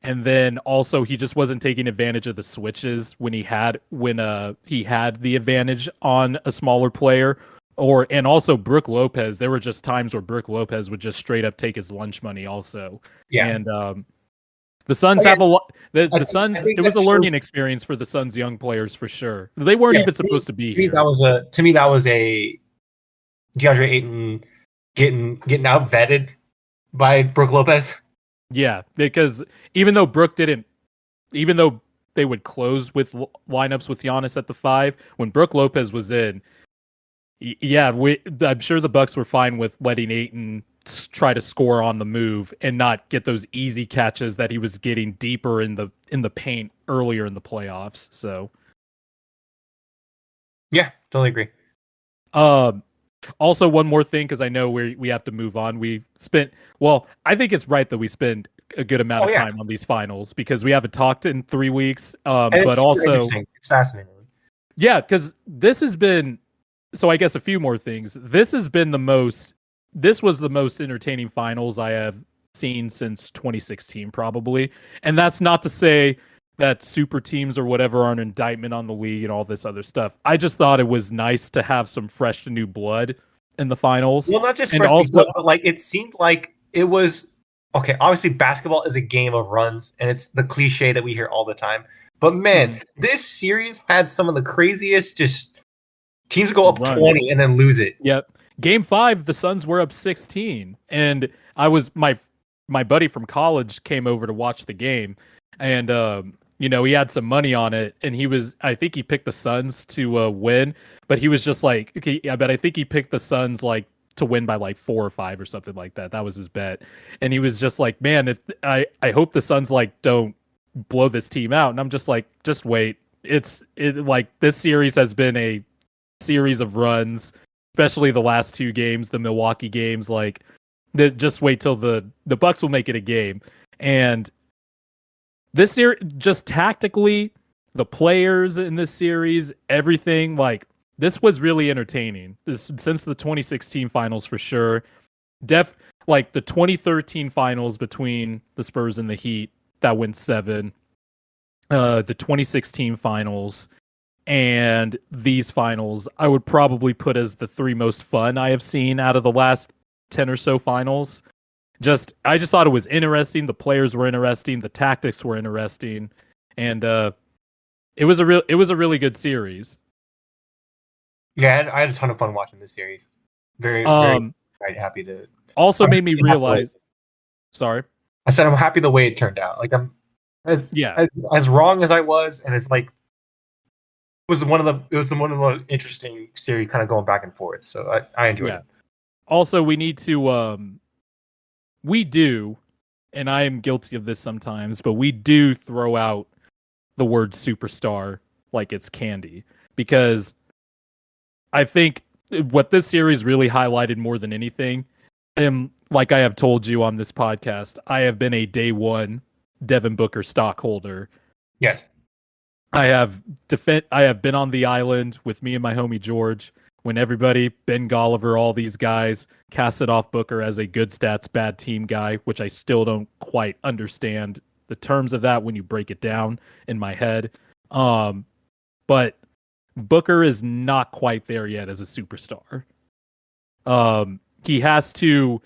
and then also he just wasn't taking advantage of the switches when he had the advantage on a smaller player. And also Brook Lopez, there were just times where Brook Lopez would just straight up take his lunch money also. Yeah. And the Suns have a lot. The Suns. It was a learning experience for the Suns' young players for sure. They weren't even supposed to be here. That was a DeAndre Ayton getting out vetted by Brook Lopez. Yeah, because even though they would close with lineups with Giannis at the 5, when Brook Lopez was in, I'm sure the Bucks were fine with letting Ayton try to score on the move and not get those easy catches that he was getting deeper in the paint earlier in the playoffs. So yeah, totally agree. Also one more thing, because I know we have to move on. I think it's right that we spend a good amount of time on these finals, because we haven't talked in 3 weeks. But also it's fascinating. Yeah, because this has been, so I guess a few more things. This was the most entertaining finals I have seen since 2016, probably. And that's not to say that super teams or whatever are an indictment on the league and all this other stuff. I just thought it was nice to have some fresh new blood in the finals. Well, not just fresh new blood, but like it seemed like it was okay. Obviously, basketball is a game of runs, and it's the cliche that we hear all the time. But man, this series had some of the craziest. Just teams go up runs. 20 and then lose it. Yep. Game 5, the Suns were up 16, and I was my buddy from college came over to watch the game, and he had some money on it, and I think he picked the Suns to win, but he was just like, okay, yeah, but I think he picked the Suns like to win by like 4 or 5 or something like that. That was his bet, and he was just like, man, if I hope the Suns like don't blow this team out, and I'm just like, just wait. Like this series has been a series of runs. especially the last two games, the Milwaukee games. Like, just wait till the Bucks will make it a game. And this series, just tactically, the players in this series, everything, like, this was really entertaining. Since the 2016 finals for sure. Like the 2013 finals between the Spurs and the Heat that went 7. The 2016 finals and these finals, I would probably put as the 3 most fun I have seen out of the last 10 or so finals. I just thought it was interesting. The players were interesting. The tactics were interesting, and it was a really good series. Yeah, I had a ton of fun watching this series. Very happy to. Also made me realize. Sorry, I said I'm happy the way it turned out. Like I'm as wrong as I was, and it's like it was one of the most interesting series, kind of going back and forth. So I enjoyed it. Also, we need to we do, and I am guilty of this sometimes, but we do throw out the word superstar like it's candy, because I think what this series really highlighted more than anything, and like I have told you on this podcast, I have been a day one Devin Booker stockholder. Yes. I have been on the island with me and my homie George when everybody, Ben Golliver, all these guys, casted off Booker as a good stats, bad team guy, which I still don't quite understand the terms of that when you break it down in my head. But Booker is not quite there yet as a superstar. He has to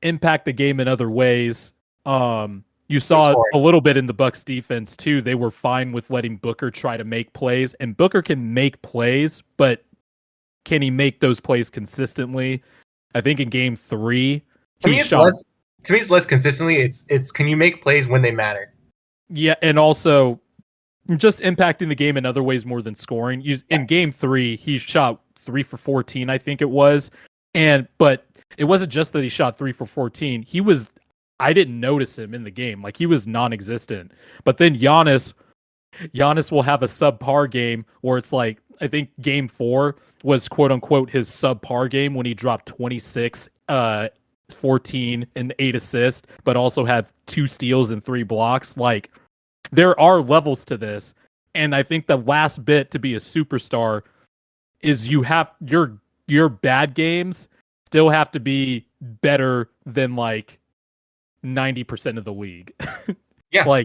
impact the game in other ways. You saw a little bit in the Bucks defense too. They were fine with letting Booker try to make plays, and Booker can make plays, but can he make those plays consistently? I think in game 3, to me it's less consistently. It's can you make plays when they matter? Yeah, and also just impacting the game in other ways more than scoring. In game 3, he shot 3 for 14, I think it was. But it wasn't just that he shot 3 for 14. I didn't notice him in the game. Like, he was non-existent. But then Giannis will have a subpar game where it's like, I think game 4 was quote unquote his subpar game when he dropped 26, 14 and 8 assists, but also had 2 steals and 3 blocks. Like, there are levels to this. And I think the last bit to be a superstar is you have your bad games still have to be better than like 90% of the league. Yeah.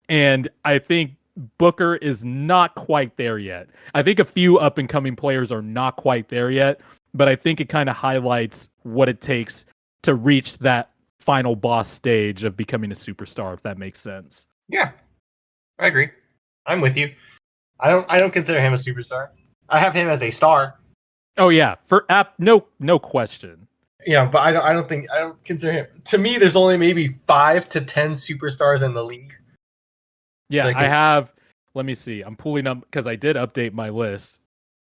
And I think Booker is not quite there yet. I think a few up and coming players are not quite there yet, but I think it kind of highlights what it takes to reach that final boss stage of becoming a superstar, if that makes sense. Yeah. I agree. I'm with you. I don't consider him a superstar. I have him as a star. Oh yeah, no question. Yeah, but I don't consider him. To me, there's only maybe 5 to 10 superstars in the league. Yeah, I have. Let me see. I'm pulling up because I did update my list,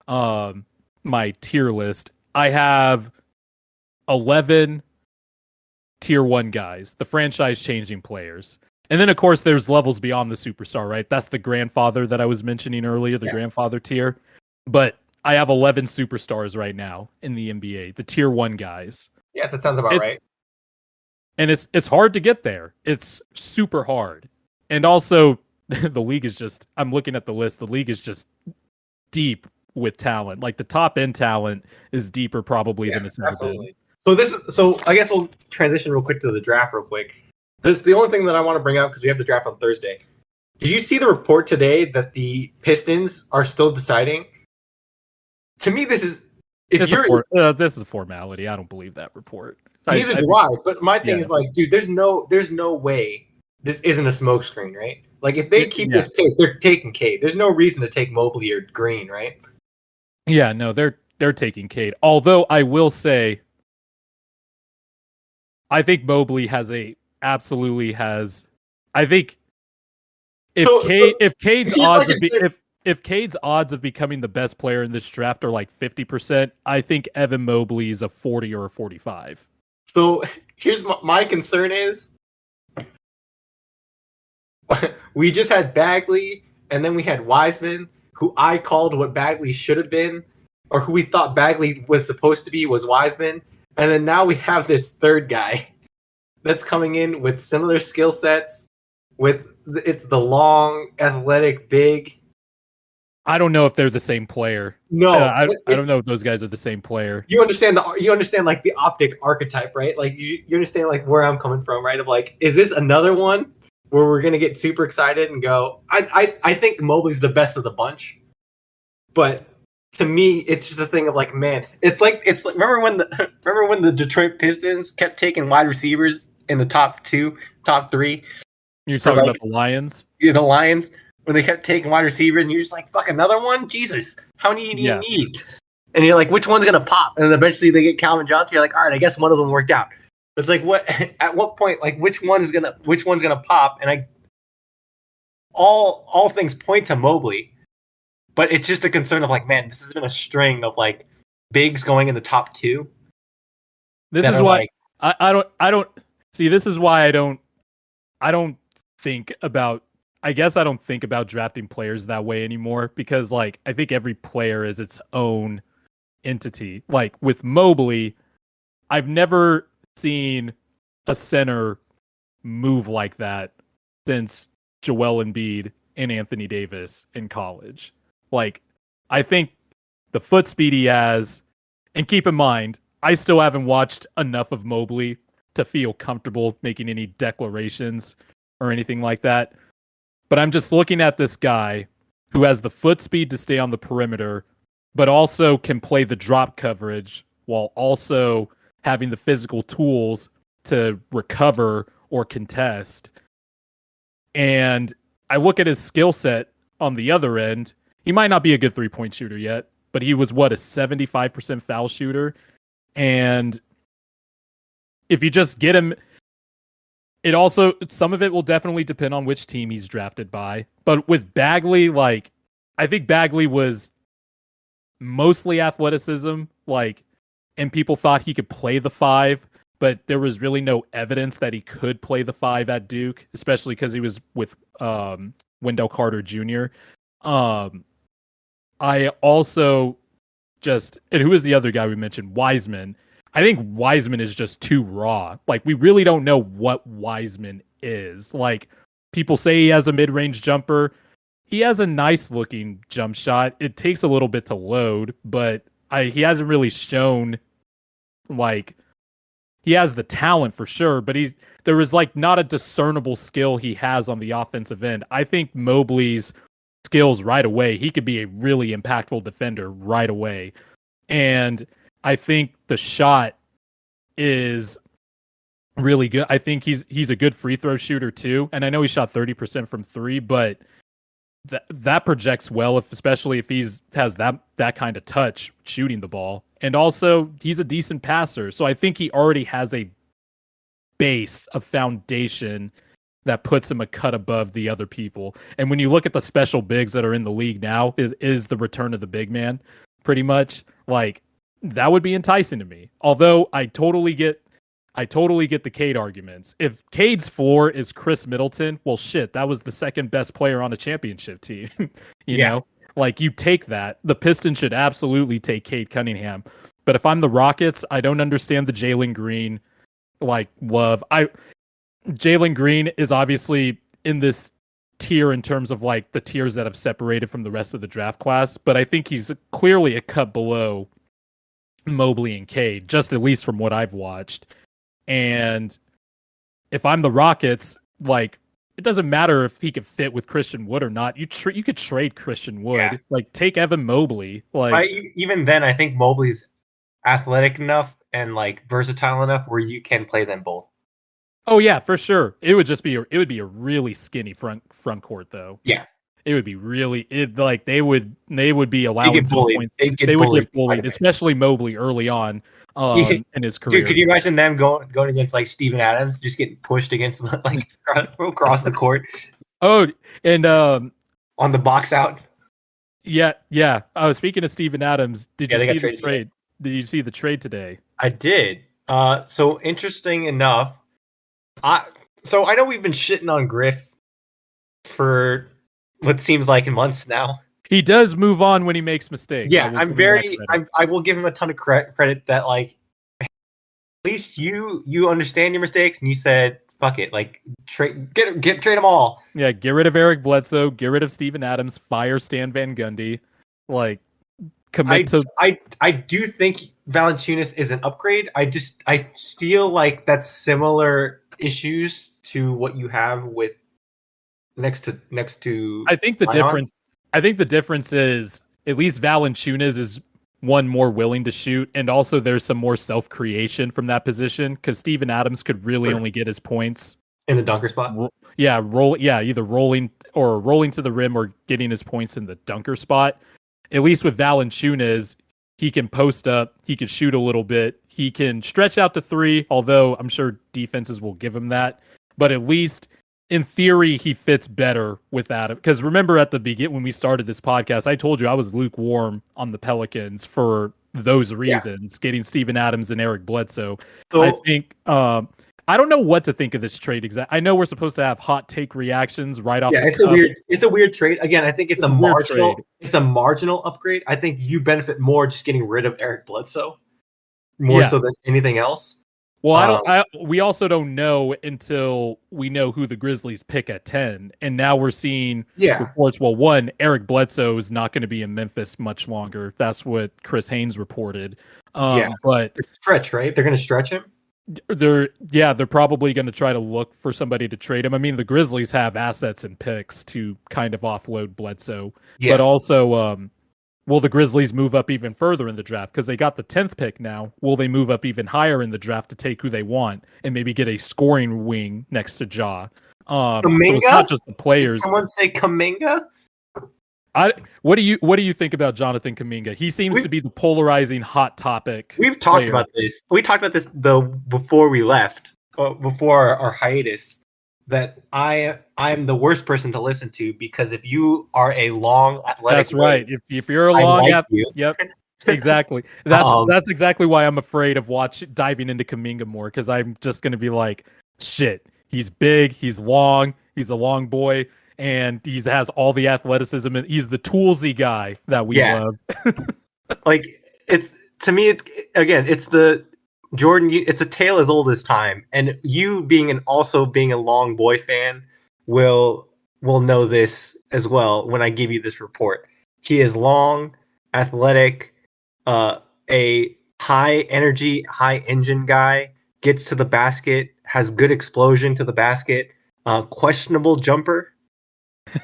my tier list. I have 11 tier 1 guys, the franchise-changing players. And then, of course, there's levels beyond the superstar, right? That's the grandfather that I was mentioning earlier, the grandfather tier. But I have 11 superstars right now in the NBA, the tier 1 guys. Yeah, that sounds about right. And it's hard to get there. It's super hard. And also, the league is just, I'm looking at the list, the league is just deep with talent. Like, the top end talent is deeper probably than it's ever been. So I guess we'll transition real quick to the draft real quick. This is the only thing that I want to bring up because we have the draft on Thursday. Did you see the report today that the Pistons are still deciding? To me, this is this is a formality. I don't believe that report. Neither do I. But my thing is like, dude, there's no way this isn't a smokescreen, right? Like, if they keep this pick, they're taking Cade. There's no reason to take Mobley or Green, right? Yeah, no, they're taking Cade. Although I will say, I think Mobley absolutely has. I think if Cade's odds of becoming the best player in this draft are like 50%, I think Evan Mobley is a 40 or a 45. So here's my concern is we just had Bagley and then we had Wiseman, who I called what Bagley should have been. or who we thought Bagley was supposed to be was Wiseman, and then now we have this third guy that's coming in with similar skill sets. It's the long, athletic, big. I don't know if they're the same player. No, I don't know if those guys are the same player. You understand like the optic archetype, right? Like you understand like where I'm coming from, right? Of like, is this another one where we're gonna get super excited and go? I think Mobley's the best of the bunch, but to me, it's just a thing of like, man, it's like remember when the Detroit Pistons kept taking wide receivers in the top 3. You're talking about the Lions? Yeah, the Lions. When they kept taking wide receivers, and you're just like, fuck, another one? Jesus, how many do you need? And you're like, which one's going to pop? And then eventually they get Calvin Johnson. You're like, all right, I guess one of them worked out. It's like, what? At what point, like, which one's gonna pop? And all things point to Mobley, but it's just a concern of like, man, this has been a string of like bigs going in the top 2. This is why I don't see. This is why I don't think about. I guess I don't think about drafting players that way anymore because, like, I think every player is its own entity. Like, with Mobley, I've never seen a center move like that since Joel Embiid and Anthony Davis in college. Like, I think the foot speed he has, and keep in mind, I still haven't watched enough of Mobley to feel comfortable making any declarations or anything like that. But I'm just looking at this guy who has the foot speed to stay on the perimeter, but also can play the drop coverage while also having the physical tools to recover or contest. And I look at his skill set on the other end. He might not be a good 3-point shooter yet, but he was, a 75% foul shooter. And if you just get him... It also, some of it will definitely depend on which team he's drafted by. But with Bagley, like, I think Bagley was mostly athleticism, like, and people thought he could play the 5, but there was really no evidence that he could play the 5 at Duke, especially because he was with Wendell Carter Jr. I also and who was the other guy we mentioned? Wiseman. I think Wiseman is just too raw. Like, we really don't know what Wiseman is. Like, people say he has a mid-range jumper. He has a nice-looking jump shot. It takes a little bit to load, but he hasn't really shown, like, he has the talent for sure, but there is, like, not a discernible skill he has on the offensive end. I think Mobley's skills right away, he could be a really impactful defender right away. And I think the shot is really good. I think he's a good free throw shooter too. And I know he shot 30% from 3, but that projects well, especially if has that kind of touch shooting the ball. And also he's a decent passer. So I think he already has a base, a foundation that puts him a cut above the other people. And when you look at the special bigs that are in the league now, is the return of the big man pretty much. Like, that would be enticing to me. Although I totally get the Cade arguments. If Cade's floor is Chris Middleton, well, shit, that was the second best player on a championship team. you know, like, you take that. The Pistons should absolutely take Cade Cunningham. But if I'm the Rockets, I don't understand the Jalen Green love. Jalen Green is obviously in this tier in terms of like the tiers that have separated from the rest of the draft class, but I think he's clearly a cut below Mobley and Cade, just at least from what I've watched. And if I'm the Rockets, like, it doesn't matter if he could fit with Christian Wood or not. You could trade Christian Wood, like, take Evan Mobley. Like, even then, I think Mobley's athletic enough and like versatile enough where you can play them both. Oh yeah, for sure. It would be a really skinny front court though. Yeah. It would be they would be allowing some points. They would get bullied, especially Mobley early on in his career. Dude, could you imagine them going against like Steven Adams, just getting pushed against like across the court? Oh, and on the box out. Yeah. Speaking of Steven Adams, did you see the trade? Did you see the trade today? I did. So interesting enough, I know we've been shitting on Griff for what seems like months now. He does move on when he makes mistakes. Yeah, I will give him a ton of credit that like at least you understand your mistakes and you said fuck it, like trade them all. Yeah, get rid of Eric Bledsoe, get rid of Steven Adams, fire Stan Van Gundy, like commit to. I do think Valanciunas is an upgrade. I feel like that's similar issues to what you have with next to. I think the difference. I think the difference is at least Valanciunas is one more willing to shoot, and also there's some more self creation from that position because Steven Adams could really only get his points in the dunker spot. Either rolling to the rim or getting his points in the dunker spot. At least with Valanciunas, he can post up, he can shoot a little bit, he can stretch out to three, although I'm sure defenses will give him that. But at least in theory, he fits better with that. Because remember at the beginning when we started this podcast, I told you I was lukewarm on the Pelicans for those reasons, getting Steven Adams and Eric Bledsoe. So, I think I don't know what to think of this trade exactly. I know we're supposed to have hot take reactions right off. Yeah, it's a weird trade. Again, I think it's a marginal trade. It's a marginal upgrade. I think you benefit more just getting rid of Eric Bledsoe more so than anything else. Well, we also don't know until we know who the Grizzlies pick at 10. And now we're seeing reports. Well, one, Eric Bledsoe is not going to be in Memphis much longer. That's what Chris Haynes reported. But stretch, right? They're going to stretch him. They're probably going to try to look for somebody to trade him. I mean, the Grizzlies have assets and picks to kind of offload Bledsoe, but also, will the Grizzlies move up even further in the draft? Because they got the 10th pick now. Will they move up even higher in the draft to take who they want and maybe get a scoring wing next to Ja? So it's not just the players. Did someone say Kuminga? What do you think about Jonathan Kuminga? He seems to be the polarizing hot topic. We've talked about this. We talked about this though before we left, before our hiatus. That I am the worst person to listen to because if you are a long athletic, that's right. If you're a long athlete, yep, exactly. That's exactly why I'm afraid of diving into Kuminga more because I'm just going to be like, shit. He's big. He's long. He's a long boy. And he has all the athleticism, and he's the toolsy guy that we love. Like it's to me, it's the Jordan. It's a tale as old as time, and you being a long boy fan will know this as well. When I give you this report, he is long, athletic, a high energy, high engine guy. Gets to the basket, has good explosion to the basket. Questionable jumper.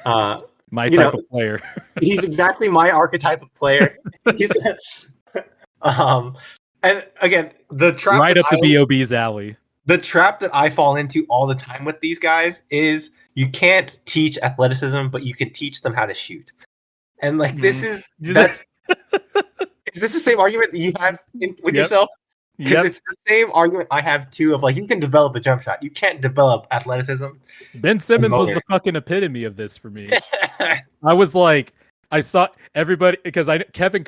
My type of player. He's exactly my archetype of player. And again, the trap right up to BOB's alley. The trap that I fall into all the time with these guys is you can't teach athleticism, but you can teach them how to shoot. And like is this the same argument that you have with yourself? Because it's the same argument I have too of like you can develop a jump shot. You can't develop athleticism. Ben Simmons was the fucking epitome of this for me. I was like, I saw everybody because Kevin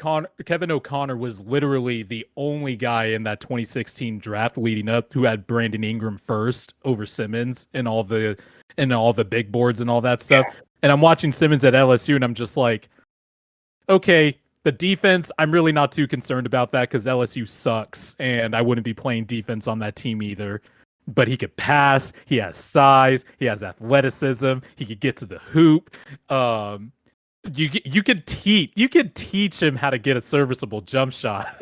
O'Connor was literally the only guy in that 2016 draft leading up who had Brandon Ingram first over Simmons and all the big boards and all that stuff. Yeah. And I'm watching Simmons at LSU and I'm just like, okay. The defense, I'm really not too concerned about that because LSU sucks, and I wouldn't be playing defense on that team either. But he could pass, he has size, he has athleticism, he could get to the hoop. You could teach him how to get a serviceable jump shot.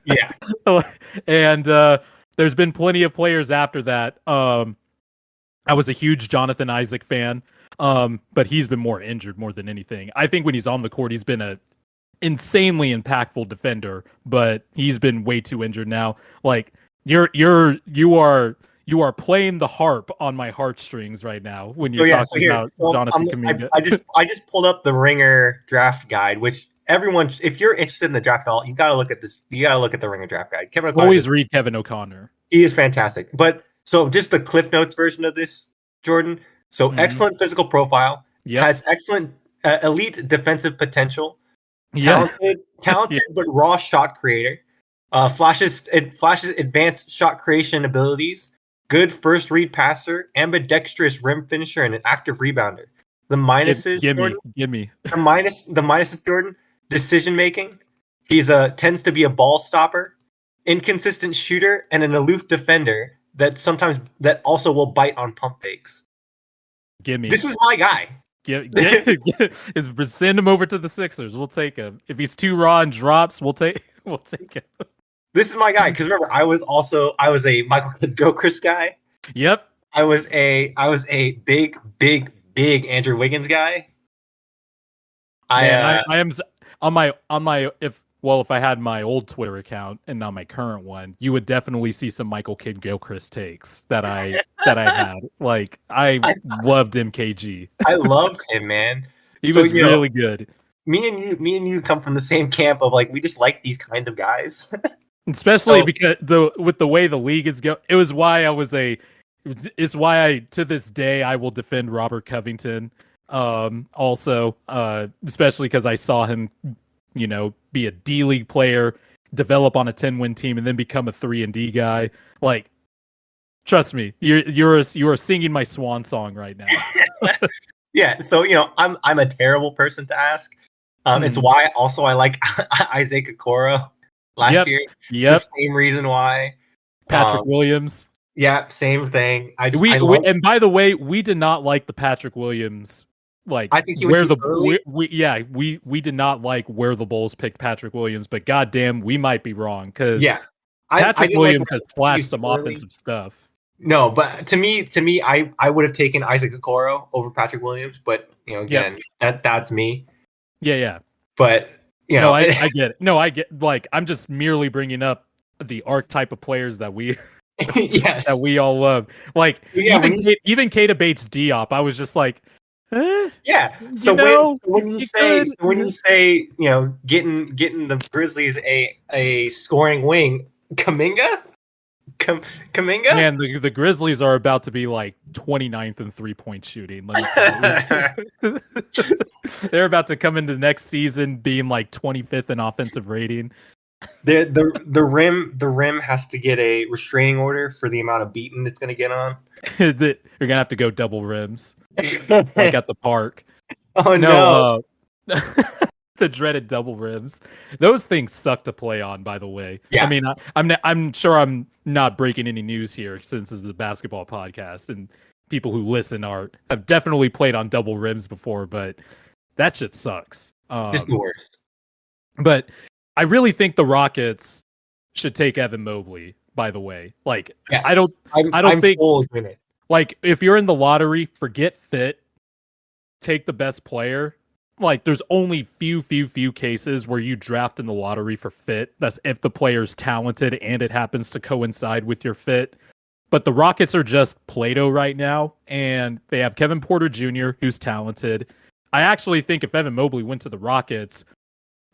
Yeah, and there's been plenty of players after that. I was a huge Jonathan Isaac fan, but he's been more injured more than anything. I think when he's on the court, he's been a insanely impactful defender, but he's been way too injured now. Like you are playing the harp on my heartstrings right now when you're talking about Jonathan Kuminga. I just pulled up the Ringer draft guide, which everyone, if you're interested in the draft at all, you got to look at this. You got to look at the Ringer draft guide. Kevin O'Connor, always read Kevin O'Connor. He is fantastic. But so just the Cliff Notes version of this, Jordan. So excellent physical profile. Yep. Has excellent elite defensive potential. Talented but raw shot creator. Flashes advanced shot creation abilities. Good first read passer, ambidextrous rim finisher, and an active rebounder. The minuses, Jordan. Give me. The minuses, Jordan. Decision making. He's tends to be a ball stopper, inconsistent shooter, and an aloof defender that also will bite on pump fakes. Give me. This is my guy. Send him over to the Sixers. We'll take him. If he's too raw and drops, we'll take him. This is my guy because remember, I was a Michael Kidd-Gilchrist guy. Yep. I was a big Andrew Wiggins guy. I am on my if I had my old Twitter account and not my current one, you would definitely see some Michael Kidd-Gilchrist takes that I had. Like I loved MKG. I loved him, man. He was really good. Me and you come from the same camp of like we just like these kind of guys. Especially because with the way the league is going, it's why I to this day I will defend Robert Covington. Also, especially because I saw him, be a D League player, develop on a 10-win team, and then become a 3-and-D guy. Like, trust me, you are singing my swan song right now. Yeah, so I'm a terrible person to ask. It's why also I like Isaac Okoro last year. Yep. The same reason why. Patrick Williams. Yeah, same thing. And by the way, we did not like the Patrick Williams. Like I think we did not like where the Bulls picked Patrick Williams, but goddamn, we might be wrong because Patrick Williams has flashed some offensive stuff. No, but to me, I would have taken Isaac Okoro over Patrick Williams, but that's me. Yeah. But I get it. No, I get I'm just merely bringing up the archetype of players that we yes that we all love. Like even Keita Bates Diop, I was just like. Yeah. So when you say getting the Grizzlies a scoring wing, Kuminga. Man, the Grizzlies are about to be like 29th in 3-point shooting. Let me tell you. They're about to come into the next season being like 25th in offensive rating. The rim has to get a restraining order for the amount of beating it's going to get on. You're gonna have to go double rims, like at the park. Oh no! The dreaded double rims. Those things suck to play on. By the way, yeah. I mean, I'm sure I'm not breaking any news here since this is a basketball podcast, and people who listen have definitely played on double rims before, but that shit sucks. It's the worst. But I really think the Rockets should take Evan Mobley. By the way, like yes. I don't think full in it. Like if you're in the lottery, forget fit, take the best player. Like there's only few cases where you draft in the lottery for fit. That's if the player's talented and it happens to coincide with your fit. But the Rockets are just Play-Doh right now, and they have Kevin Porter Jr., who's talented. I actually think if Evan Mobley went to the Rockets,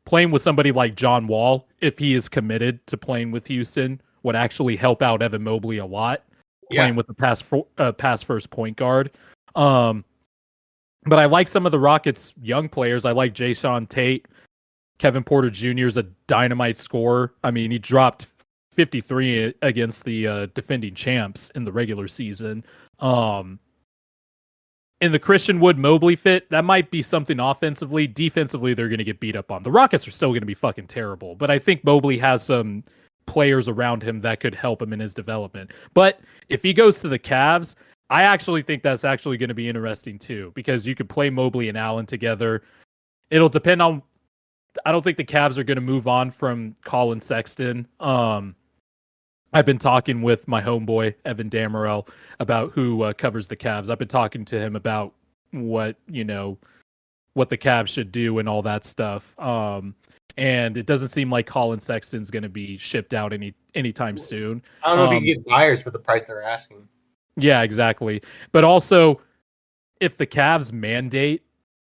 playing with somebody like John Wall, if he is committed to playing with Houston, would actually help out Evan Mobley a lot, playing with the pass first point guard. But I like some of the Rockets' young players. I like Jason Tate. Kevin Porter Jr. is a dynamite scorer. I mean, he dropped 53 against the defending champs in the regular season. In the Christian Wood Mobley fit, that might be something offensively. Defensively, they're going to get beat up on. The Rockets are still going to be fucking terrible, but I think Mobley has some players around him that could help him in his development. But if he goes to the Cavs, I actually think that's actually going to be interesting too, because you could play Mobley and Allen together. It'll depend on. I don't think the Cavs are going to move on from Colin Sexton. I've been talking with my homeboy Evan Damerel about who covers the Cavs. I've been talking to him about what the Cavs should do and all that stuff. And it doesn't seem like Colin Sexton's going to be shipped out anytime soon. I don't know if you can get buyers for the price they're asking. Yeah, exactly. But also, if the Cavs mandate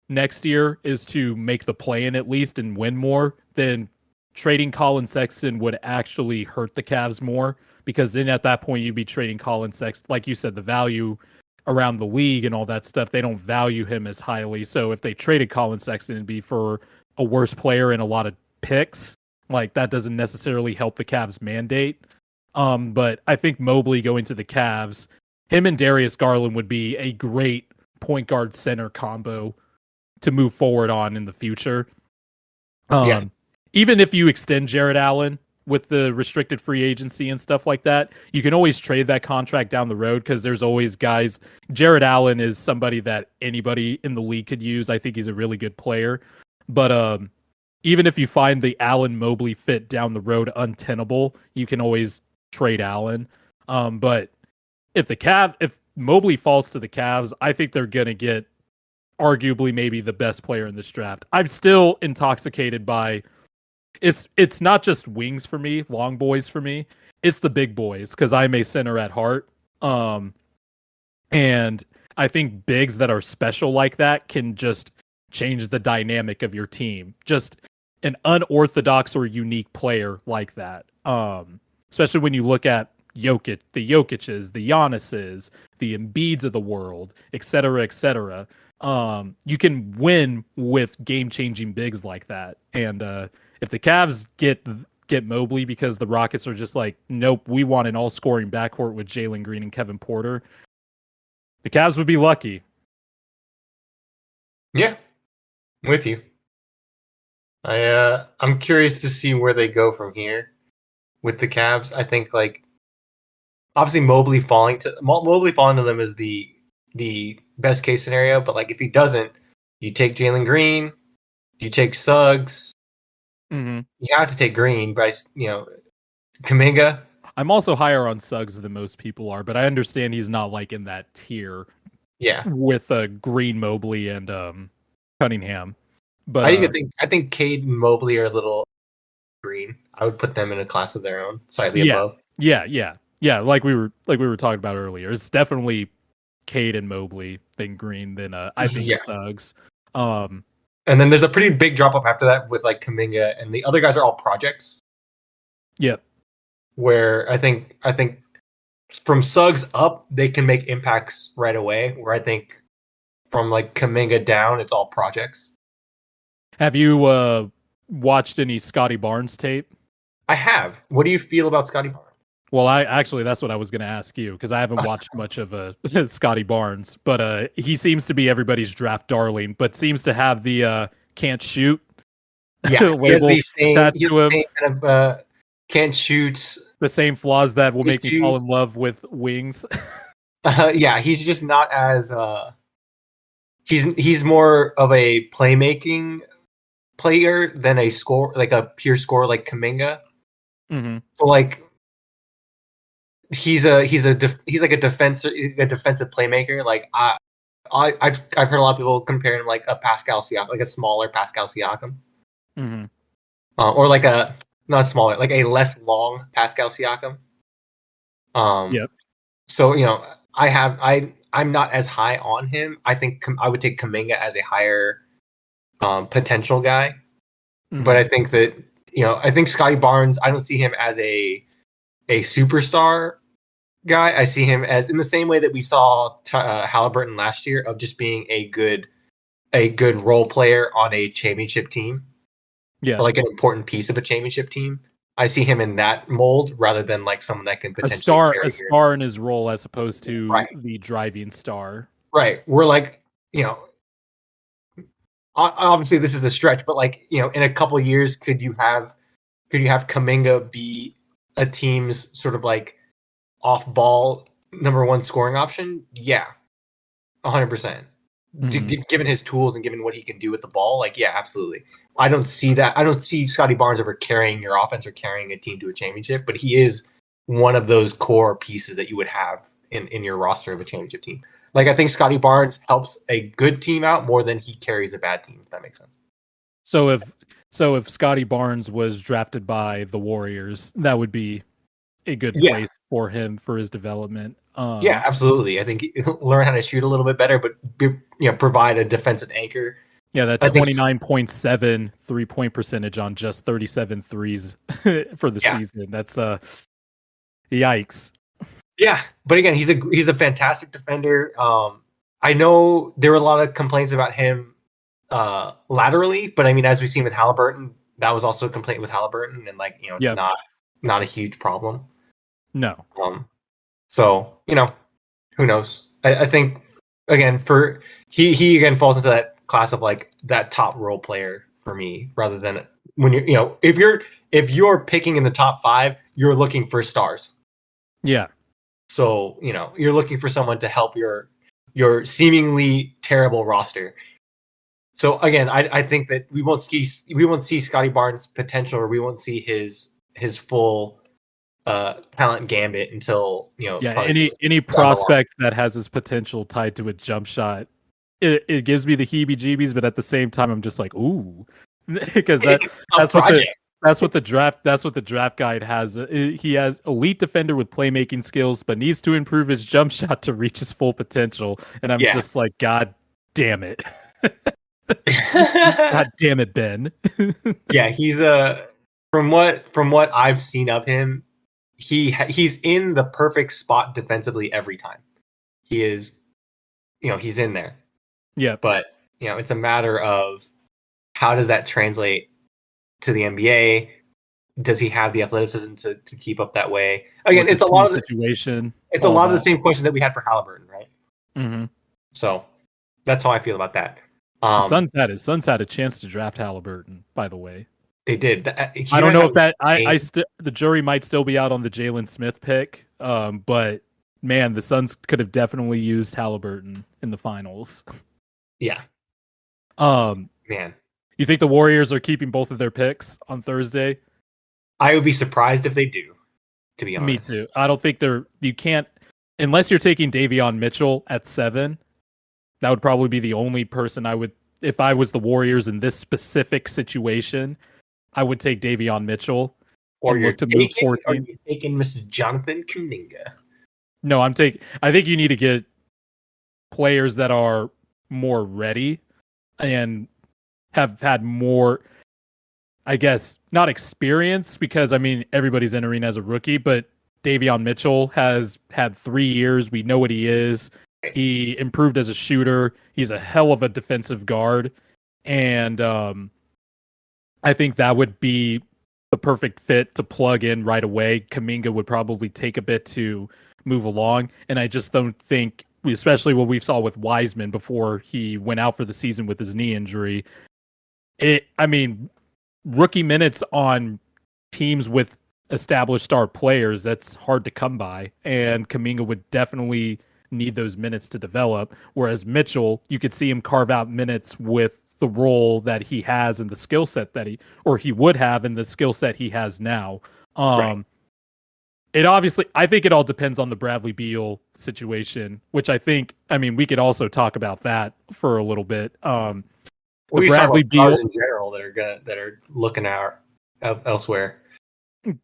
next year is to make the play-in at least and win more, then trading Colin Sexton would actually hurt the Cavs more, because then at that point you'd be trading Colin Sexton. Like you said, the value around the league and all that stuff, they don't value him as highly. So if they traded Colin Sexton, it'd be for a worse player and a lot of picks. Like that doesn't necessarily help the Cavs mandate. But I think Mobley going to the Cavs, him and Darius Garland would be a great point guard center combo to move forward on in the future. Even if you extend Jared Allen with the restricted free agency and stuff like that, you can always trade that contract down the road because there's always guys. Jared Allen is somebody that anybody in the league could use. I think he's a really good player. But even if you find the Allen Mobley fit down the road untenable, you can always trade Allen. But if Mobley falls to the Cavs, I think they're going to get arguably maybe the best player in this draft. I'm still intoxicated by it's not just wings for me, long boys for me. It's the big boys because I'm a center at heart. And I think bigs that are special like that can just change the dynamic of your team. Just an unorthodox or unique player like that. Especially when you look at Jokic, the Jokic's, the Giannis's, the Embiids of the world, et cetera, et cetera. You can win with game-changing bigs like that. And if the Cavs get Mobley because the Rockets are just like, nope, we want an all-scoring backcourt with Jalen Green and Kevin Porter, the Cavs would be lucky. Yeah, I'm with you. I'm curious to see where they go from here with the Cavs. I think obviously Mobley falling to them is the best case scenario, but if he doesn't, you take Jalen Green, you take Suggs. Mm-hmm. You have to take Green, but Kuminga. I'm also higher on Suggs than most people are, but I understand he's not in that tier. Yeah, with Green, Mobley, and Cunningham. But I think Cade and Mobley are a little Green. I would put them in a class of their own, slightly above. Yeah. Like we were talking about earlier, it's definitely Cade and Mobley, then Green, then I think Suggs. And then there's a pretty big drop off after that with Kuminga, and the other guys are all projects. Yep. Where I think from Suggs up, they can make impacts right away. Where I think from Kuminga down, it's all projects. Have you watched any Scotty Barnes tape? I have. What do you feel about Scotty Barnes? Well, that's what I was going to ask you because I haven't watched much of Scotty Barnes, but he seems to be everybody's draft darling, but seems to have the can't shoot label attached to him. Kind of, can't shoot. The same flaws that will make me fall in love with wings. He's just not as he's more of a playmaking player than a score, a pure scorer like Kuminga. Mm-hmm. So he's a defensive playmaker. I've heard a lot of people compare him a Pascal Siakam, a smaller Pascal Siakam, mm-hmm. Or a not smaller, a less long Pascal Siakam. Yep. So I'm not as high on him. I think I would take Kuminga as a higher potential guy, mm-hmm. but I think that I think Scotty Barnes. I don't see him as a superstar guy. I see him as in the same way that we saw Halliburton last year of just being a good role player on a championship team. Yeah, or an important piece of a championship team. I see him in that mold rather than someone that can potentially a star in his role as opposed to the driving star. Right. We're obviously this is a stretch, but in a couple of years, could you have Kuminga be a team's sort of off ball number one scoring option? Yeah, 100%. Mm-hmm. Given his tools and given what he can do with the ball, yeah, absolutely. I don't see that. I don't see Scotty Barnes ever carrying your offense or carrying a team to a championship, but he is one of those core pieces that you would have in your roster of a championship team. I think Scotty Barnes helps a good team out more than he carries a bad team, if that makes sense. So if Scotty Barnes was drafted by the Warriors, that would be a good place for him for his development. Yeah, absolutely. I think learn how to shoot a little bit better, but provide a defensive anchor. Yeah, that 29.7 3-point percentage on just 37 threes for the season. That's yikes. Yeah, but again, he's a fantastic defender. I know there were a lot of complaints about him laterally, but I mean, as we've seen with Halliburton, that was also a complaint with Halliburton, and it's not a huge problem. No. So who knows? I think again, for he again falls into that class of like that top role player for me, rather than when if you're picking in the top 5, you're looking for stars. Yeah. So, you're looking for someone to help your seemingly terrible roster. So again, I think that we won't see Scotty Barnes' potential, or we won't see his full talent gambit until any prospect that has his potential tied to a jump shot, it gives me the heebie-jeebies, but at the same time I'm just like, ooh, because that's what the draft guide has. He has elite defender with playmaking skills, but needs to improve his jump shot to reach his full potential. And I'm just like, God damn it. God damn it, Ben. Yeah, he's from what I've seen of him, he's in the perfect spot defensively every time. He is, he's in there. Yeah, but it's a matter of how does that translate to the NBA? Does he have the athleticism to keep up that way? Again, it's a lot of the situation. It's a lot of the same questions that we had for Halliburton, right? Mm-hmm. So that's how I feel about that. Suns had a chance to draft Halliburton, by the way. They did. I don't know if that. The jury might still be out on the Jalen Smith pick. But man, the Suns could have definitely used Halliburton in the finals. Yeah. Man, you think the Warriors are keeping both of their picks on Thursday? I would be surprised if they do, to be honest. Me too. I don't think you can't, unless you're taking Davion Mitchell at 7. That would probably be the only person I would, if I was the Warriors in this specific situation, I would take Davion Mitchell. Or you're taking Mr. Jonathan Kuminga. No, I think you need to get players that are more ready and have had more, I guess, not experience, because everybody's entering as a rookie, but Davion Mitchell has had 3 years. We know what he is. He improved as a shooter. He's a hell of a defensive guard. And I think that would be the perfect fit to plug in right away. Kuminga would probably take a bit to move along. And I just don't think, especially what we saw with Wiseman before he went out for the season with his knee injury, rookie minutes on teams with established star players, that's hard to come by. And Kuminga would definitely need those minutes to develop. Whereas Mitchell, you could see him carve out minutes with the role that he has and the skill set that he would have and the skill set he has now. Right. I think it all depends on the Bradley Beal situation, which I think, we could also talk about that for a little bit. The Bradley Beal in general that are looking out elsewhere.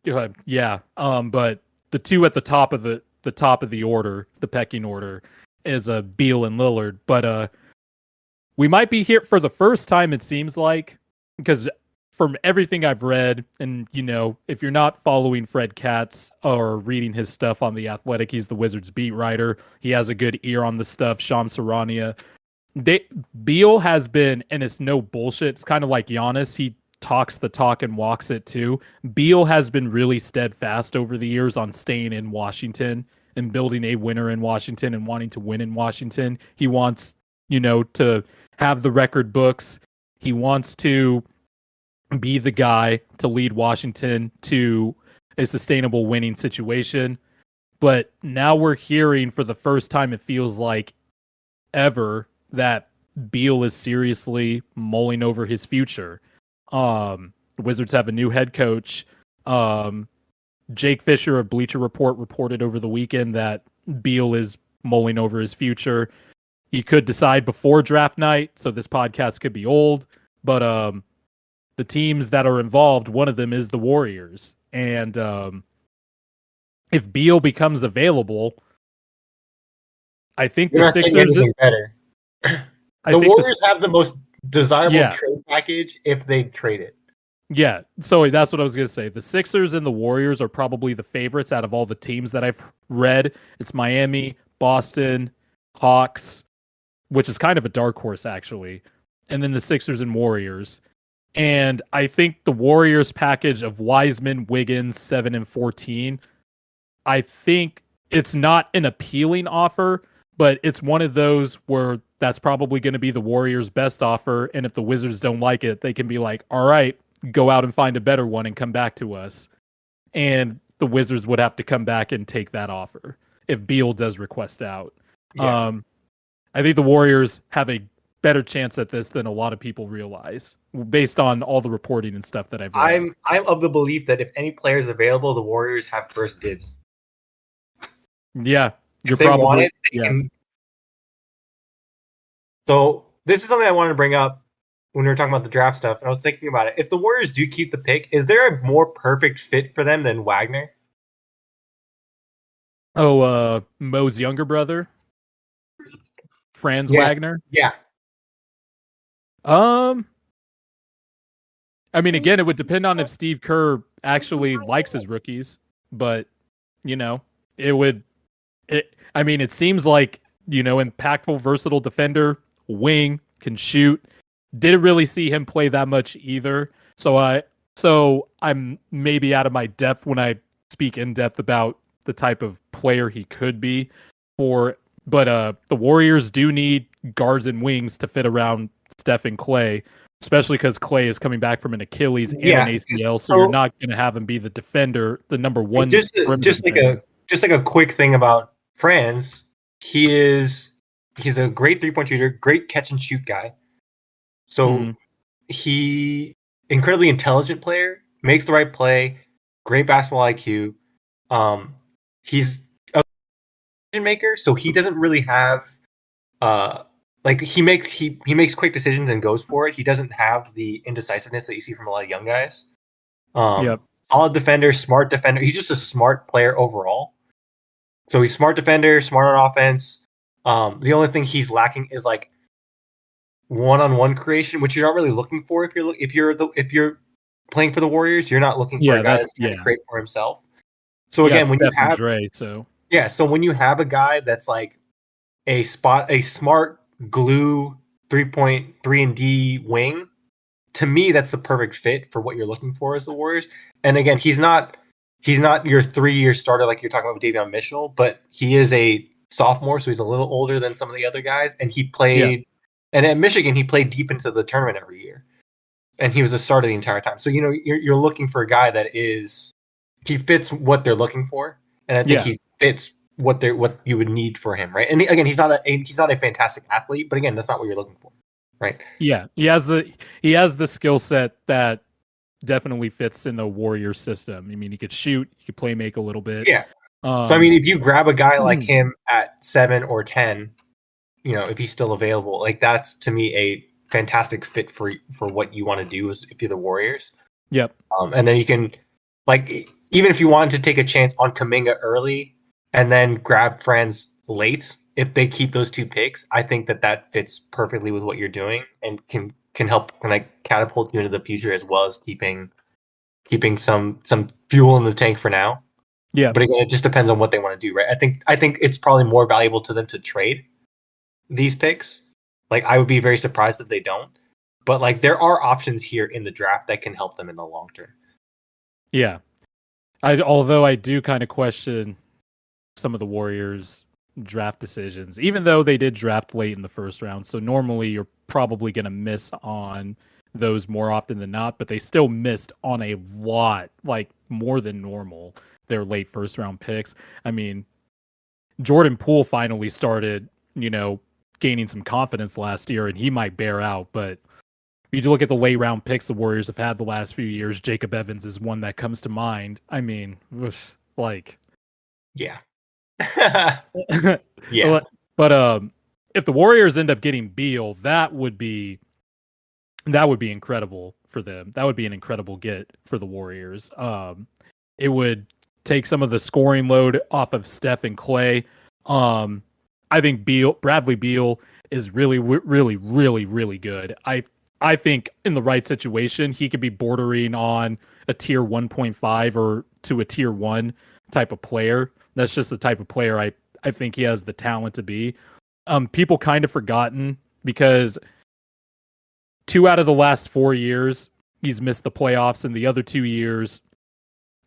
Yeah. But the two at the top of the order, the pecking order, is Beal and Lillard. But we might be here for the first time, it seems like, because from everything I've read, and if you're not following Fred Katz or reading his stuff on The Athletic, he's the Wizards beat writer. He has a good ear on the stuff. Shams Charania. Beal has been, and it's no bullshit, it's kind of like Giannis. He talks the talk and walks it too. Beal has been really steadfast over the years on staying in Washington and building a winner in Washington and wanting to win in Washington. He wants, to have the record books. He wants to be the guy to lead Washington to a sustainable winning situation. But now we're hearing for the first time, it feels like ever, that Beal is seriously mulling over his future. The Wizards have a new head coach. Jake Fisher of Bleacher Report reported over the weekend that Beal is mulling over his future. He could decide before draft night, so this podcast could be old. But the teams that are involved, one of them is the Warriors. And if Beal becomes available, I think the Sixers better. The Warriors have the most desirable trade package if they trade it. Yeah, so that's what I was going to say. The Sixers and the Warriors are probably the favorites out of all the teams that I've read. It's Miami, Boston, Hawks, which is kind of a dark horse, actually, and then the Sixers and Warriors. And I think the Warriors package of Wiseman, Wiggins, 7 and 14, I think it's not an appealing offer, but it's one of those where that's probably going to be the Warriors' best offer. And if the Wizards don't like it, they can be like, all right, go out and find a better one and come back to us. And the Wizards would have to come back and take that offer if Beal does request out. Yeah. I think the Warriors have a better chance at this than a lot of people realize, based on all the reporting and stuff that I've read. I'm of the belief that if any players available, the Warriors have first dibs. Yeah, you're if they probably want it, they yeah. can. So this is something I wanted to bring up when we were talking about the draft stuff, and I was thinking about it. If the Warriors do keep the pick, is there a more perfect fit for them than Wagner? Oh, Mo's younger brother, Franz Wagner. Yeah. I mean, again, it would depend on if Steve Kerr actually likes his rookies, but you know, it seems like, impactful, versatile defender, wing, can shoot. Didn't really see him play that much either. So I'm maybe out of my depth when I speak in depth about the type of player he could be but the Warriors do need guards and wings to fit around Steph and Clay, especially because Clay is coming back from an Achilles and an ACL, so you're not going to have him be the defender, the number one. Just like a quick thing about Franz, he's a great 3-point shooter, great catch and shoot guy. So he incredibly intelligent player, makes the right play, great basketball IQ. He's a decision maker, so he doesn't really have he makes quick decisions and goes for it. He doesn't have the indecisiveness that you see from a lot of young guys. Solid defender, smart defender. He's just a smart player overall. So he's smart defender, smart on offense. The only thing he's lacking is like one-on-one creation, which you're not really looking for if you're playing for the Warriors. You're not looking for a guy that's going to create for himself. So again, when you have so when you have a guy that's like a smart glue 3-point 3-and-D wing, to me that's the perfect fit for what you're looking for as the Warriors. And again, he's not your 3-year starter like you're talking about with Davion Mitchell, but he is a sophomore, so he's a little older than some of the other guys, and he played and at Michigan he played deep into the tournament every year. And he was a starter the entire time. So you're looking for a guy that he fits what they're looking for, and I think he fits what you would need for him, right? And again, he's not a fantastic athlete, but again, that's not what you're looking for, right? Yeah, he has the skill set that definitely fits in the Warriors system. I mean, he could shoot, he could play make a little bit. Yeah. So I mean, if you grab a guy like him at 7 or 10, if he's still available, like that's to me a fantastic fit for what you want to do if you're the Warriors. Yep. And then you can, like, even if you wanted to take a chance on Kuminga early and then grab Franz late, if they keep those 2 picks, I think that fits perfectly with what you're doing and can help catapult you into the future, as well as keeping some fuel in the tank for now. Yeah. But again, it just depends on what they want to do, right? I think it's probably more valuable to them to trade these picks. Like, I would be very surprised if they don't. But like, there are options here in the draft that can help them in the long term. Yeah. Although I do kind of question some of the Warriors' draft decisions, even though they did draft late in the first round. So normally you're probably going to miss on those more often than not, but they still missed on a lot, like more than normal, their late first round picks. I mean, Jordan Poole finally started, gaining some confidence last year, and he might bear out, but you look at the late round picks the Warriors have had the last few years, Jacob Evans is one that comes to mind. I mean, like, yeah. Yeah. But if the Warriors end up getting Beal, that would be incredible for them. That would be an incredible get for the Warriors. It would take some of the scoring load off of Steph and Clay. I think Bradley Beal is really, really, really, really good. I think in the right situation, he could be bordering on a tier 1.5 or to a tier 1 type of player. That's just the type of player I think he has the talent to be. People kind of forgotten because 2 out of the last 4 years, he's missed the playoffs, and the other 2 years,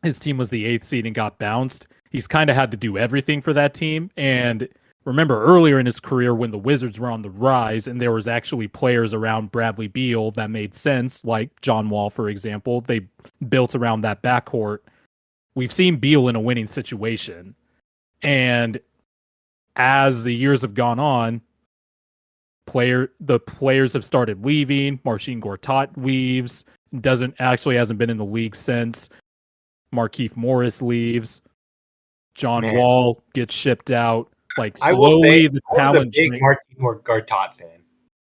his team was the 8th seed and got bounced. He's kind of had to do everything for that team, and remember earlier in his career when the Wizards were on the rise and there was actually players around Bradley Beal that made sense, like John Wall, for example. They built around that backcourt. We've seen Beal in a winning situation. And as the years have gone on, the players have started leaving. Marcin Gortat leaves. Hasn't been in the league since. Markieff Morris leaves. John Wall gets shipped out. Like slowly, the talent. I was a big Martin Gortat fan.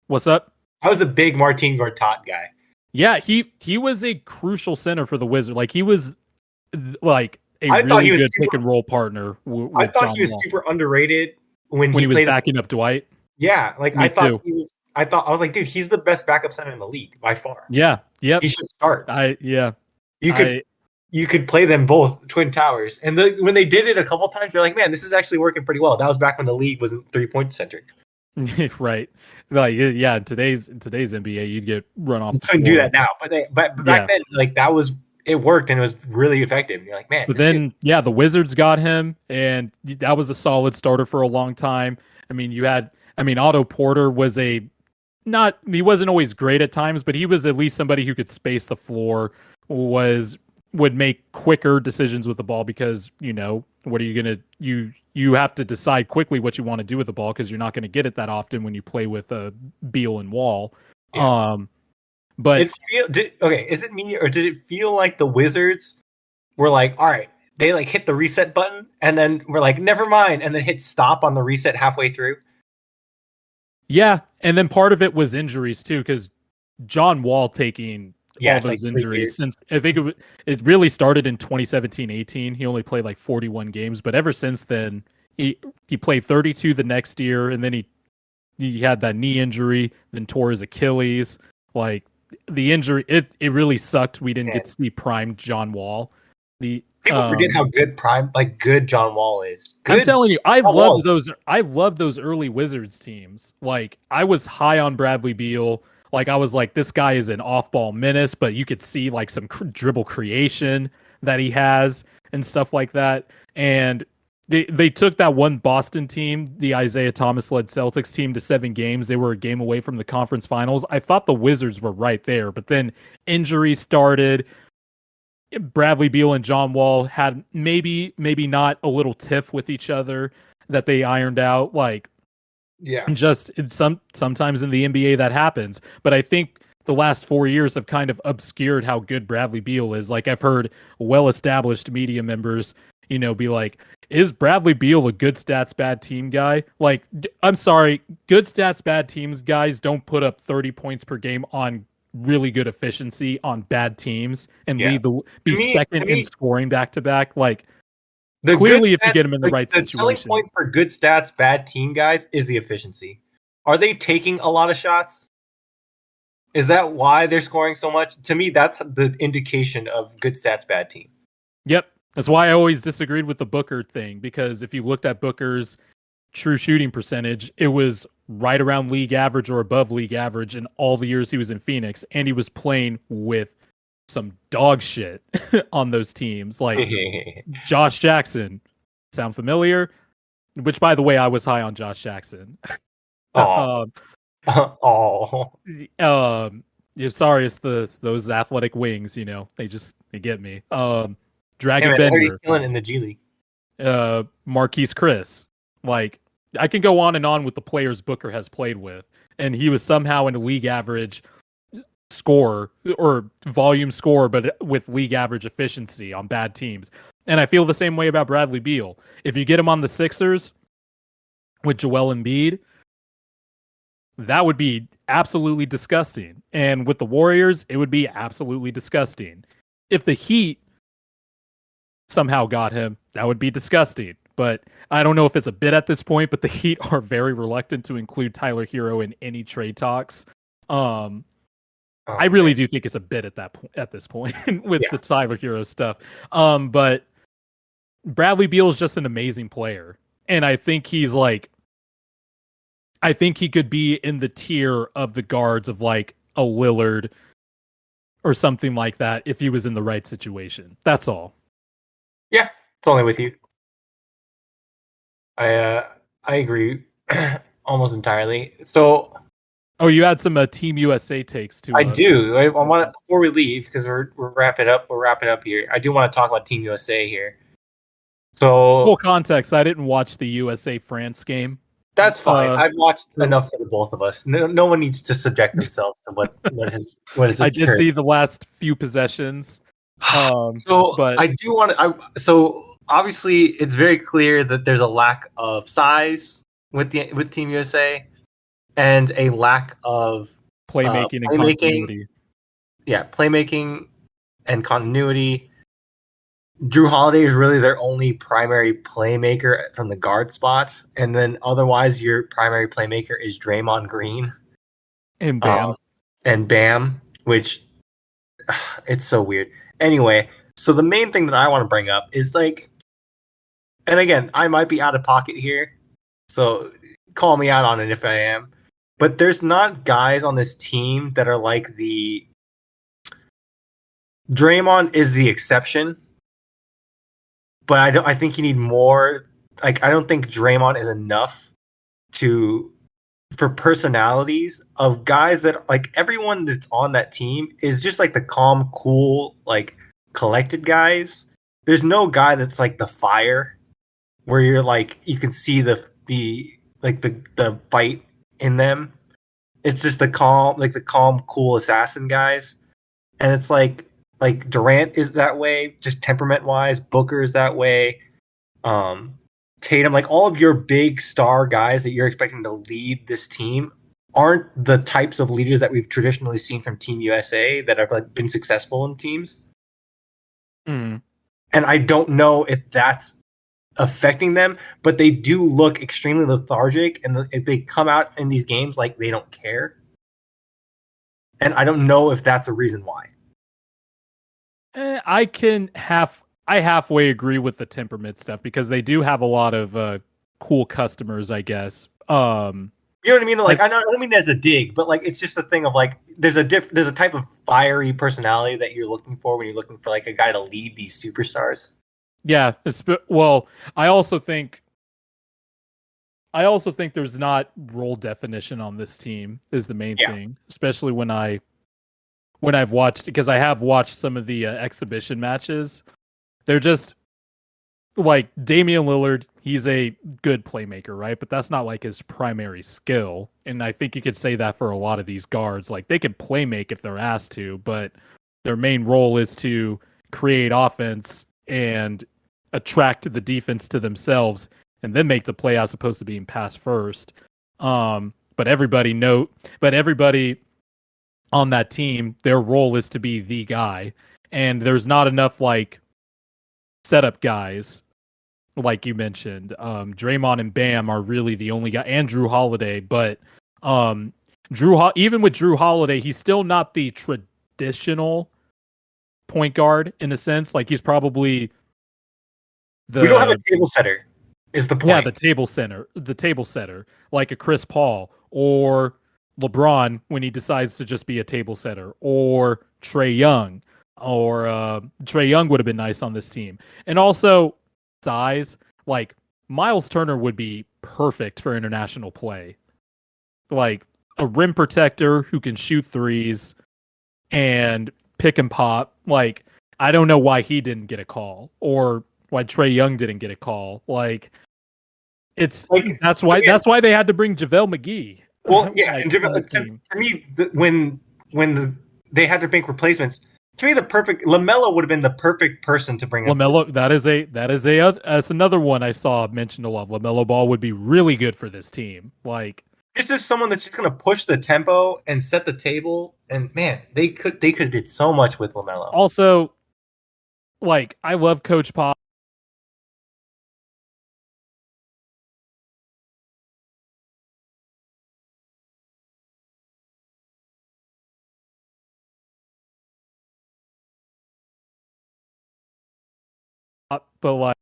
What's up? I was a big Martin Gortat guy. Yeah, he was a crucial center for the Wizards. Like he was like really good pick and roll partner. I thought he was super underrated when he was backing up Dwight. Yeah, like I thought he was. I was like, dude, he's the best backup center in the league by far. Yeah, yep. He should start. You could play them both, Twin Towers. And when they did it a couple times, you're like, man, this is actually working pretty well. That was back when the league wasn't 3-point centric. Right. Like, yeah, in today's NBA, you'd get run off. You couldn't do that now. But back then, like it worked and it was really effective. And you're like, man. But then, the Wizards got him, and that was a solid starter for a long time. I mean, Otto Porter was he wasn't always great at times, but he was at least somebody who could space the floor, would make quicker decisions with the ball because, what are you going to, you have to decide quickly what you want to do with the ball because you're not going to get it that often when you play with Beal and Wall. Yeah. But is it me or did it feel like the Wizards were like, all right, they like hit the reset button and then we're like, never mind, and then hit stop on the reset halfway through? Yeah, and then part of it was injuries too, because John Wall taking all those injuries since I think it really started in 2017-18. He only played like 41 games, but ever since then he played 32 the next year, and then he had that knee injury, then tore his Achilles. Like the injury, it really sucked. We didn't get to see prime John Wall. People forget how good John Wall is. I'm telling you, I love those early Wizards teams. Like I was high on Bradley Beal. Like I was like, this guy is an off-ball menace, but you could see like some dribble creation that he has and stuff like that. And they took that one Boston team, the Isaiah Thomas-led Celtics team, to 7 games. They were a game away from the conference finals. I thought the Wizards were right there, but then injuries started. Bradley Beal and John Wall had maybe not a little tiff with each other that they ironed out. Like, yeah, sometimes in the NBA that happens. But I think the last 4 years have kind of obscured how good Bradley Beal is. Like I've heard well-established media members, be like, is Bradley Beal a good stats, bad team guy? Like, I'm sorry, good stats, bad teams guys don't put up 30 points per game on really good efficiency on bad teams and be second in scoring back to back. Like, clearly, if you get him in the right situation. The selling point for good stats, bad team guys is the efficiency. Are they taking a lot of shots? Is that why they're scoring so much? To me, that's the indication of good stats, bad team. Yep. That's why I always disagreed with the Booker thing, because if you looked at Booker's true shooting percentage, it was right around league average or above league average in all the years he was in Phoenix, and he was playing with some dog shit on those teams, like Josh Jackson. Sound familiar? Which, by the way, I was high on Josh Jackson. Sorry, it's those athletic wings. They get me. Dragon Bender, killing in the G League. Marquise Chris. Like, I can go on and on with the players Booker has played with, and he was somehow in a league average score or volume score, but with league average efficiency on bad teams. And I feel the same way about Bradley Beal. If you get him on the Sixers with Joel Embiid, that would be absolutely disgusting. And with the Warriors, it would be absolutely disgusting. If the Heat somehow got him, that would be disgusting. But I don't know if it's a bit at this point, but the Heat are very reluctant to include Tyler Hero in any trade talks. I really do think it's a bit at this point with the Tyler Hero stuff. But Bradley Beal is just an amazing player. And I think he could be in the tier of the guards of like a Lillard or something like that if he was in the right situation. That's all. Yeah, totally with you. I I agree almost entirely. So Oh, you had some Team USA takes too. I do. I want to, before we leave, because we're wrapping up. We're wrapping up here. I do want to talk about Team USA here. So full context, I didn't watch the USA France game. That's fine. I've watched enough for the both of us. No one needs to subject themselves to what has I did see the last few possessions. But I do want to. So obviously, it's very clear that there's a lack of size with Team USA, and a lack of playmaking and continuity. Yeah, playmaking and continuity. Drew Holiday is really their only primary playmaker from the guard spot, and then otherwise your primary playmaker is Draymond Green and Bam, which it's so weird. Anyway, so the main thing that I want to bring up is like, and again, I might be out of pocket here, so call me out on it if I am, but there's not guys on this team that are like the Draymond is the exception. But I think you need more. Like, I don't think Draymond is enough for personalities of guys that, like, everyone that's on that team is just like the calm, cool, like collected guys. There's no guy that's like the fire where you're like you can see the fight in them. It's just the calm, cool assassin guys, and it's like Durant is that way, just temperament wise. Booker is that way. Tatum, like all of your big star guys that you're expecting to lead this team aren't the types of leaders that we've traditionally seen from Team USA that have like been successful in teams. Mm. And I don't know if that's affecting them, but they do look extremely lethargic, and if they come out in these games like they don't care. And I don't know if that's a reason why. I halfway agree with the temperament stuff because they do have a lot of cool customers, I guess. You know what I mean? Like, I don't mean as a dig, but like it's just a thing of like there's a type of fiery personality that you're looking for when you're looking for like a guy to lead these superstars. Yeah, well, I also think there's not role definition on this team is the main thing, especially when I've watched, because I have watched some of the exhibition matches. They're just like Damian Lillard. He's a good playmaker, right? But that's not like his primary skill. And I think you could say that for a lot of these guards. Like they can play make if they're asked to, but their main role is to create offense and attract the defense to themselves and then make the play as opposed to being pass first. But everybody on that team, their role is to be the guy. And there's not enough like setup guys, like you mentioned. Draymond and Bam are really the only guy, and Drew Holiday. But even with Drew Holiday, he's still not the traditional point guard in a sense. Like he's probably we don't have a table setter. Is the point? Yeah, the table setter, like a Chris Paul or LeBron when he decides to just be a table setter, or Trae Young, or Trae Young would have been nice on this team. And also size, like Miles Turner would be perfect for international play. Like a rim protector who can shoot threes and pick and pop. Like, I don't know why he didn't get a call, or why Trae Young didn't get a call. Like, it's like, that's why they had to bring JaVale McGee. Well, yeah, like, to me, when they had to make replacements, to me, LaMelo would have been the perfect person to bring. LaMelo, that's another one I saw mentioned a lot. LaMelo Ball would be really good for this team. Like, this is someone that's just going to push the tempo and set the table. And man, they could have did so much with LaMelo. Also, like, I love Coach Pop. But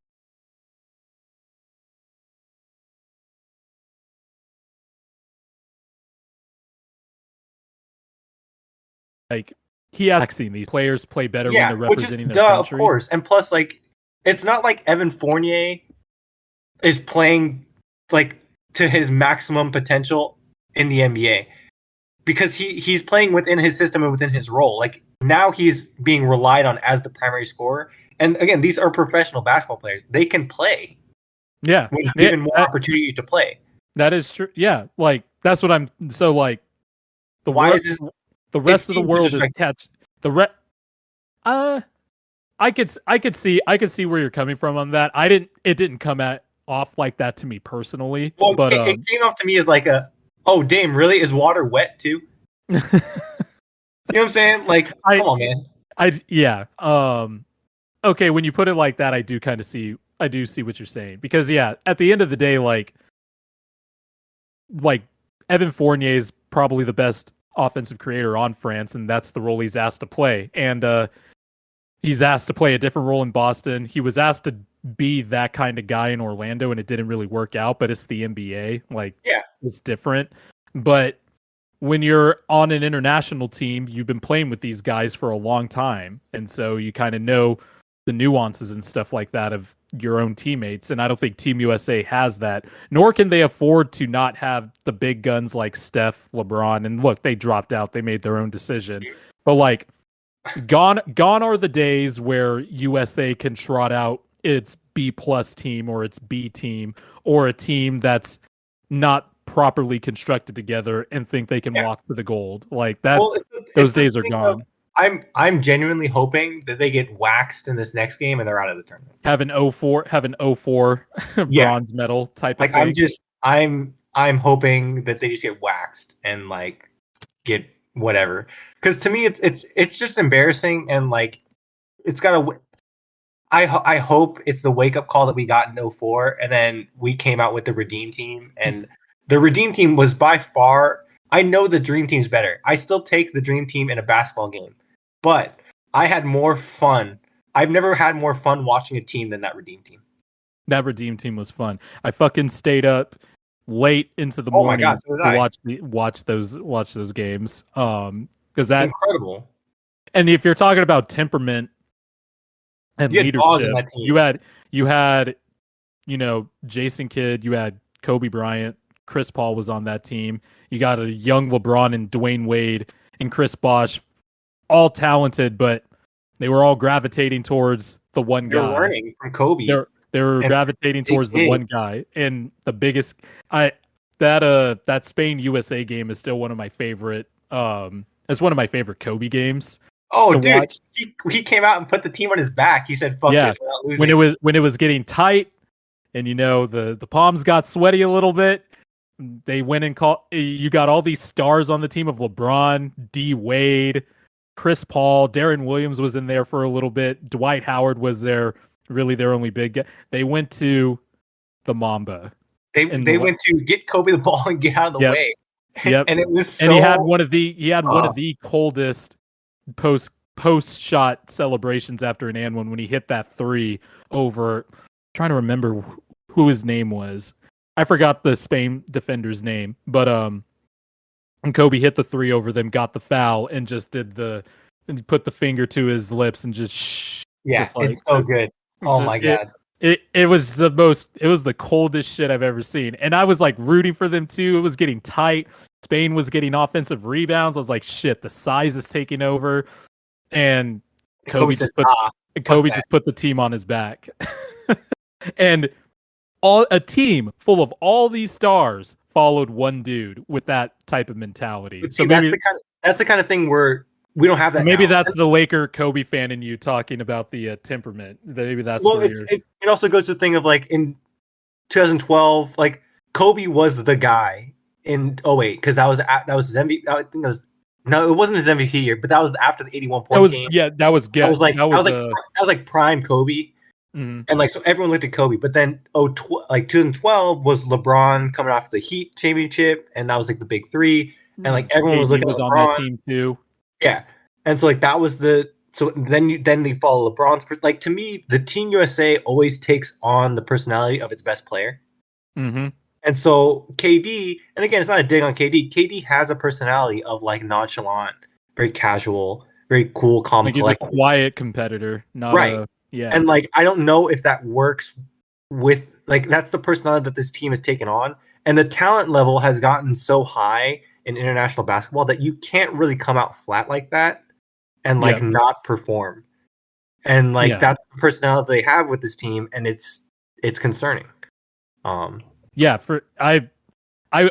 like he has seen these players play better when they're representing their country. Of course. And plus, like, it's not like Evan Fournier is playing like to his maximum potential in the NBA because he's playing within his system and within his role. Like now he's being relied on as the primary scorer. And again, these are professional basketball players. They can play. Yeah. When given more opportunity to play. That is true. Yeah. Like that's what I'm so like the rest of the world is catch the I could see where you're coming from on that. It didn't come off like that to me personally. Well, but it came off to me as like oh damn, really? Is water wet too? You know what I'm saying? Like, come on, man. Okay, when you put it like that, I do see what you're saying. Because at the end of the day, like Evan Fournier is probably the best offensive creator on France, and that's the role he's asked to play. And he's asked to play a different role in Boston. He was asked to be that kind of guy in Orlando, and it didn't really work out, but it's the NBA. It's different. But when you're on an international team, you've been playing with these guys for a long time. And so you kind of know the nuances and stuff like that of your own teammates. And I don't think Team USA has that, nor can they afford to not have the big guns like Steph, LeBron. And look, they dropped out. They made their own decision. But gone are the days where USA can trot out its B+ team or its B team or a team that's not properly constructed together and think they can walk to the gold. Like that, those days are gone. I'm genuinely hoping that they get waxed in this next game and they're out of the tournament. Have an 04 bronze medal type of thing. I'm hoping that they just get waxed and get whatever. Because to me, it's just embarrassing and it's got to. I hope it's the wake up call that we got in 04, and then we came out with the Redeem Team, and the Redeem Team was by far. I know the Dream Team's better. I still take the Dream Team in a basketball game, but I had more fun. I've never had more fun watching a team than that Redeem Team. That Redeem Team was fun. I fucking stayed up late into the morning to watch those games. Because that incredible. And if you're talking about temperament and leadership, you had Jason Kidd, you had Kobe Bryant, Chris Paul was on that team. You got a young LeBron and Dwayne Wade and Chris Bosh, all talented, but they were all gravitating towards the one guy. They're learning from Kobe. They were gravitating towards the one guy, and the biggest. That Spain USA game is still one of my favorite. It's one of my favorite Kobe games. Oh, dude, he came out and put the team on his back. He said, "Fuck this, we're not losing." When it was getting tight, and the palms got sweaty a little bit, they went and called. You got all these stars on the team of LeBron, D Wade, Chris Paul, Darren Williams was in there for a little bit. Dwight Howard was there. Really, their only big guy. They went to the Mamba. They went to get Kobe the ball and get out of the way. Yep. And it was and he had one of the coldest post shot celebrations after an and one when he hit that three over. I'm trying to remember who his name was. I forgot the Spain defender's name, but and Kobe hit the three over them, got the foul, and just and he put the finger to his lips and just shh. Yeah, it's so good. Oh my god. It was the coldest shit I've ever seen. And I was rooting for them too. It was getting tight. Spain was getting offensive rebounds. I was like, shit, the size is taking over. And Kobe just put the team on his back. And a team full of all these stars followed one dude with that type of mentality. But see, that's the kind of thing where we don't have that. Maybe now. That's the Laker Kobe fan in you talking about the temperament. Maybe that's it also goes to the thing of in 2012, Kobe was the guy in 08 because that was his MVP. I think it wasn't his MVP year, but that was after the 81 point game. Yeah, that was good. That was prime Kobe. Mm-hmm. And so everyone looked at Kobe, but then 2012 was LeBron coming off the Heat championship, and that was the big three, and everyone was looking at LeBron. On that team too. Yeah, and so that was then they follow LeBron's. To me, the Team USA always takes on the personality of its best player. Mm-hmm. And so KD, and again, it's not a dig on KD. KD has a personality of nonchalant, very casual, very cool, calm. He's a quiet competitor, not right. Yeah, and I don't know if that works with that's the personality that this team has taken on. And the talent level has gotten so high in international basketball that you can't really come out flat like that and like not perform. And like that's the personality they have with this team, and it's concerning. I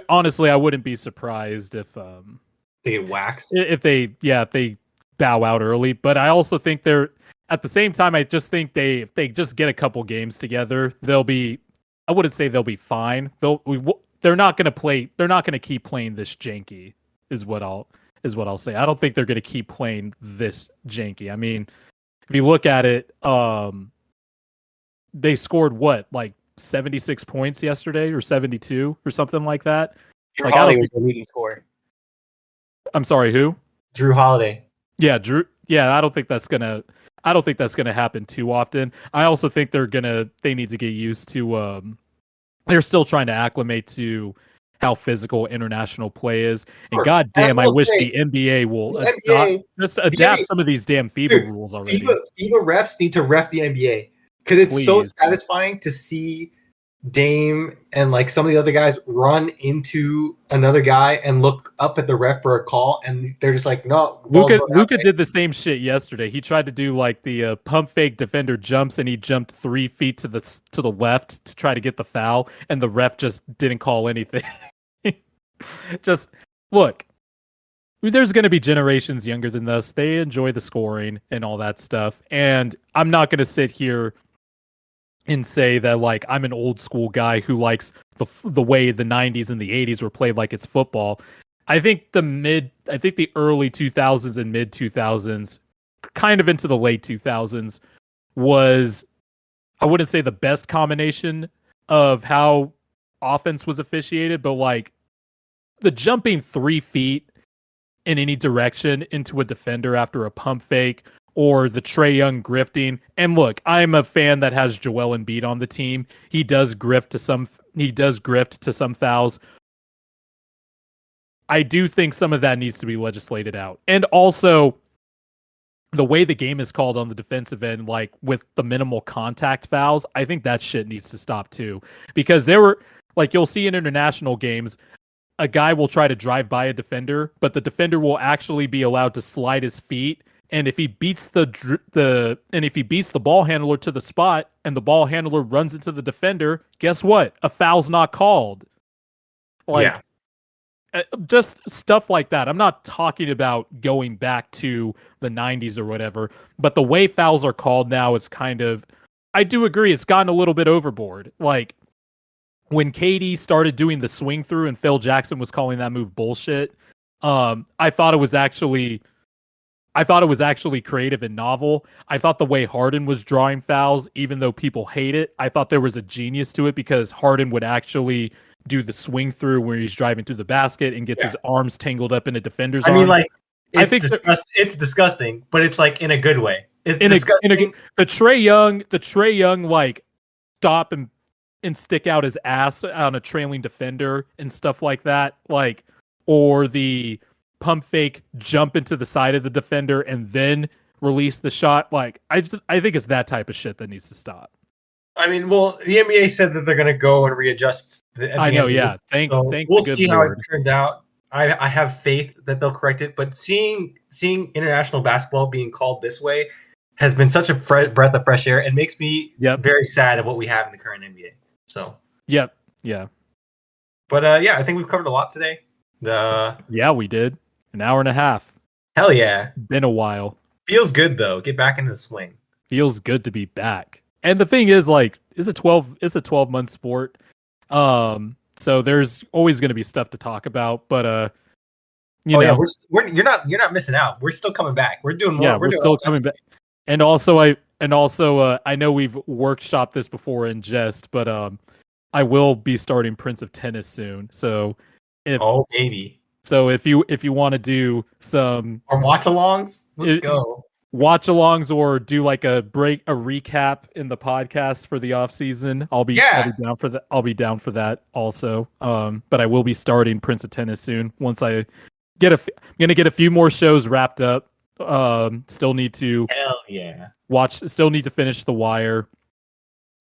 honestly I wouldn't be surprised if they get waxed. If they bow out early, but I also think they're at the same time. I just think if they just get a couple games together, they'll be. I wouldn't say they'll be fine. They're not going to play. They're not going to keep playing this janky. Is what I'll say. I don't think they're going to keep playing this janky. I mean, if you look at it, they scored what, like 76 points yesterday, or 72, or something like that. Drew Holiday was the leading scorer. I'm sorry, who? Drew Holiday. Yeah, Drew. Yeah, I don't think that's gonna happen too often. I also think they need to get used to. They're still trying to acclimate to how physical international play is, and goddamn, I wish the NBA will just adapt some of these damn FIBA rules already. FIBA refs need to ref the NBA because it's so satisfying to see Dame and like some of the other guys run into another guy and look up at the ref for a call, and they're just like, no. Luka did the same shit yesterday. He tried to do like the pump fake defender jumps, and he jumped 3 feet to the left to try to get the foul, and the ref just didn't call anything. Just look, there's going to be generations younger than us. They enjoy the scoring and all that stuff, and I'm not going to sit here and say that like I'm an old school guy who likes the way the 90s and the 80s were played like it's football. I think the early 2000s and mid 2000s, kind of into the late 2000s, was, I wouldn't say the best combination of how offense was officiated, but like the jumping 3 feet in any direction into a defender after a pump fake, or the Trae Young grifting. And look, I'm a fan that has Joel Embiid on the team. He does grift to some fouls. I do think some of that needs to be legislated out. And also, the way the game is called on the defensive end, like with the minimal contact fouls, I think that shit needs to stop too. Because there were, like, you'll see in international games, a guy will try to drive by a defender, but the defender will actually be allowed to slide his feet. And if he beats the ball handler to the spot, and the ball handler runs into the defender, guess what? A foul's not called. Just stuff like that. I'm not talking about going back to the 90s or whatever, but the way fouls are called now is kind of, I do agree, it's gotten a little bit overboard. Like, when KD started doing the swing through and Phil Jackson was calling that move bullshit, I thought it was actually creative and novel. I thought the way Harden was drawing fouls, even though people hate it, I thought there was a genius to it, because Harden would actually do the swing through where he's driving through the basket and gets his arms tangled up in a defender's arm. I mean, like, it's disgusting, but it's like in a good way. It's disgusting. The Trae Young like stop and stick out his ass on a trailing defender and stuff like that, like, or the pump fake jump into the side of the defender and then release the shot. Like, I think it's that type of shit that needs to stop. I mean, well, the NBA said that they're going to go and readjust. I know, yeah. We'll see how it turns out. I have faith that they'll correct it, but seeing international basketball being called this way has been such a breath of fresh air, and makes me very sad of what we have in the current NBA. So, yeah. But I think we've covered a lot today. Yeah, we did. An hour and a half. Hell yeah. Been a while. Feels good though. Get back into the swing. Feels good to be back. And the thing is, like, it's a 12-month sport. So there's always going to be stuff to talk about, but you know, you're not missing out. We're still coming back. We're doing more. Yeah, we're still coming back. And also I know we've workshopped this before in jest, but I will be starting Prince of Tennis soon. So if you want to do some watch-alongs, let's go. Watch-alongs, or do like a recap in the podcast for the off season, I'll be down for that. I'll be down for that also. But I will be starting Prince of Tennis soon. Once I I'm gonna get a few more shows wrapped up. Still need to Hell yeah. Still need to finish The Wire.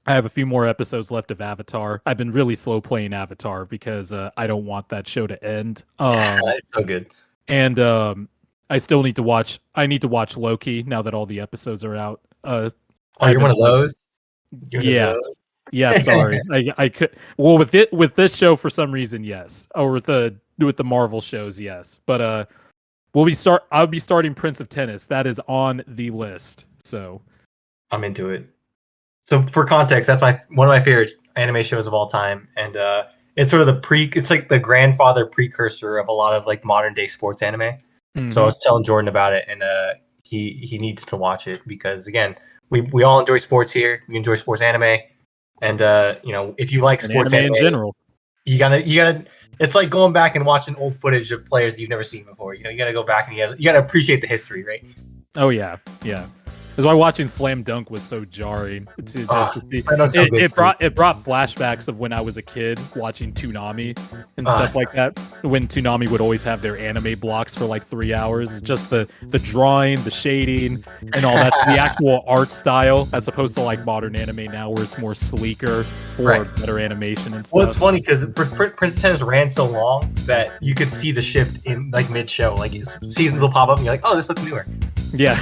I have a few more episodes left of Avatar. I've been really slow playing Avatar because I don't want that show to end. It's so good. And I still need to watch. I need to watch Loki now that all the episodes are out. You're one of those. Yeah. Sorry, I could. Well, with this show for some reason, yes, or with the Marvel shows, yes. But I'll be starting Prince of Tennis. That is on the list. So I'm into it. So for context, that's one of my favorite anime shows of all time, and it's sort of it's like the grandfather precursor of a lot of like modern day sports anime. Mm-hmm. So I was telling Jordan about it, and he needs to watch it because again, we all enjoy sports here. We enjoy sports anime, and if you like sports anime in general, you gotta. It's like going back and watching old footage of players you've never seen before. You gotta go back and you gotta appreciate the history, right? Oh yeah. That's why watching Slam Dunk was so jarring. To see. It brought flashbacks of when I was a kid watching Toonami and stuff like that. When Toonami would always have their anime blocks for like 3 hours. Just the drawing, the shading, and all that. The actual art style, as opposed to like modern anime now, where it's more sleeker or better animation and stuff. Well, it's funny because Prince of Tennis ran so long that you could see the shift in like mid-show. Like seasons will pop up and you're like, oh, this looks newer. Yeah.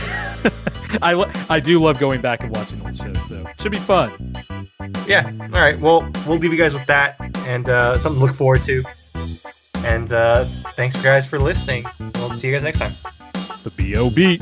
I do love going back and watching old shows, so should be fun. Yeah. All right. Well, we'll leave you guys with that and something to look forward to. And thanks guys for listening. We'll see you guys next time. The B.O.B.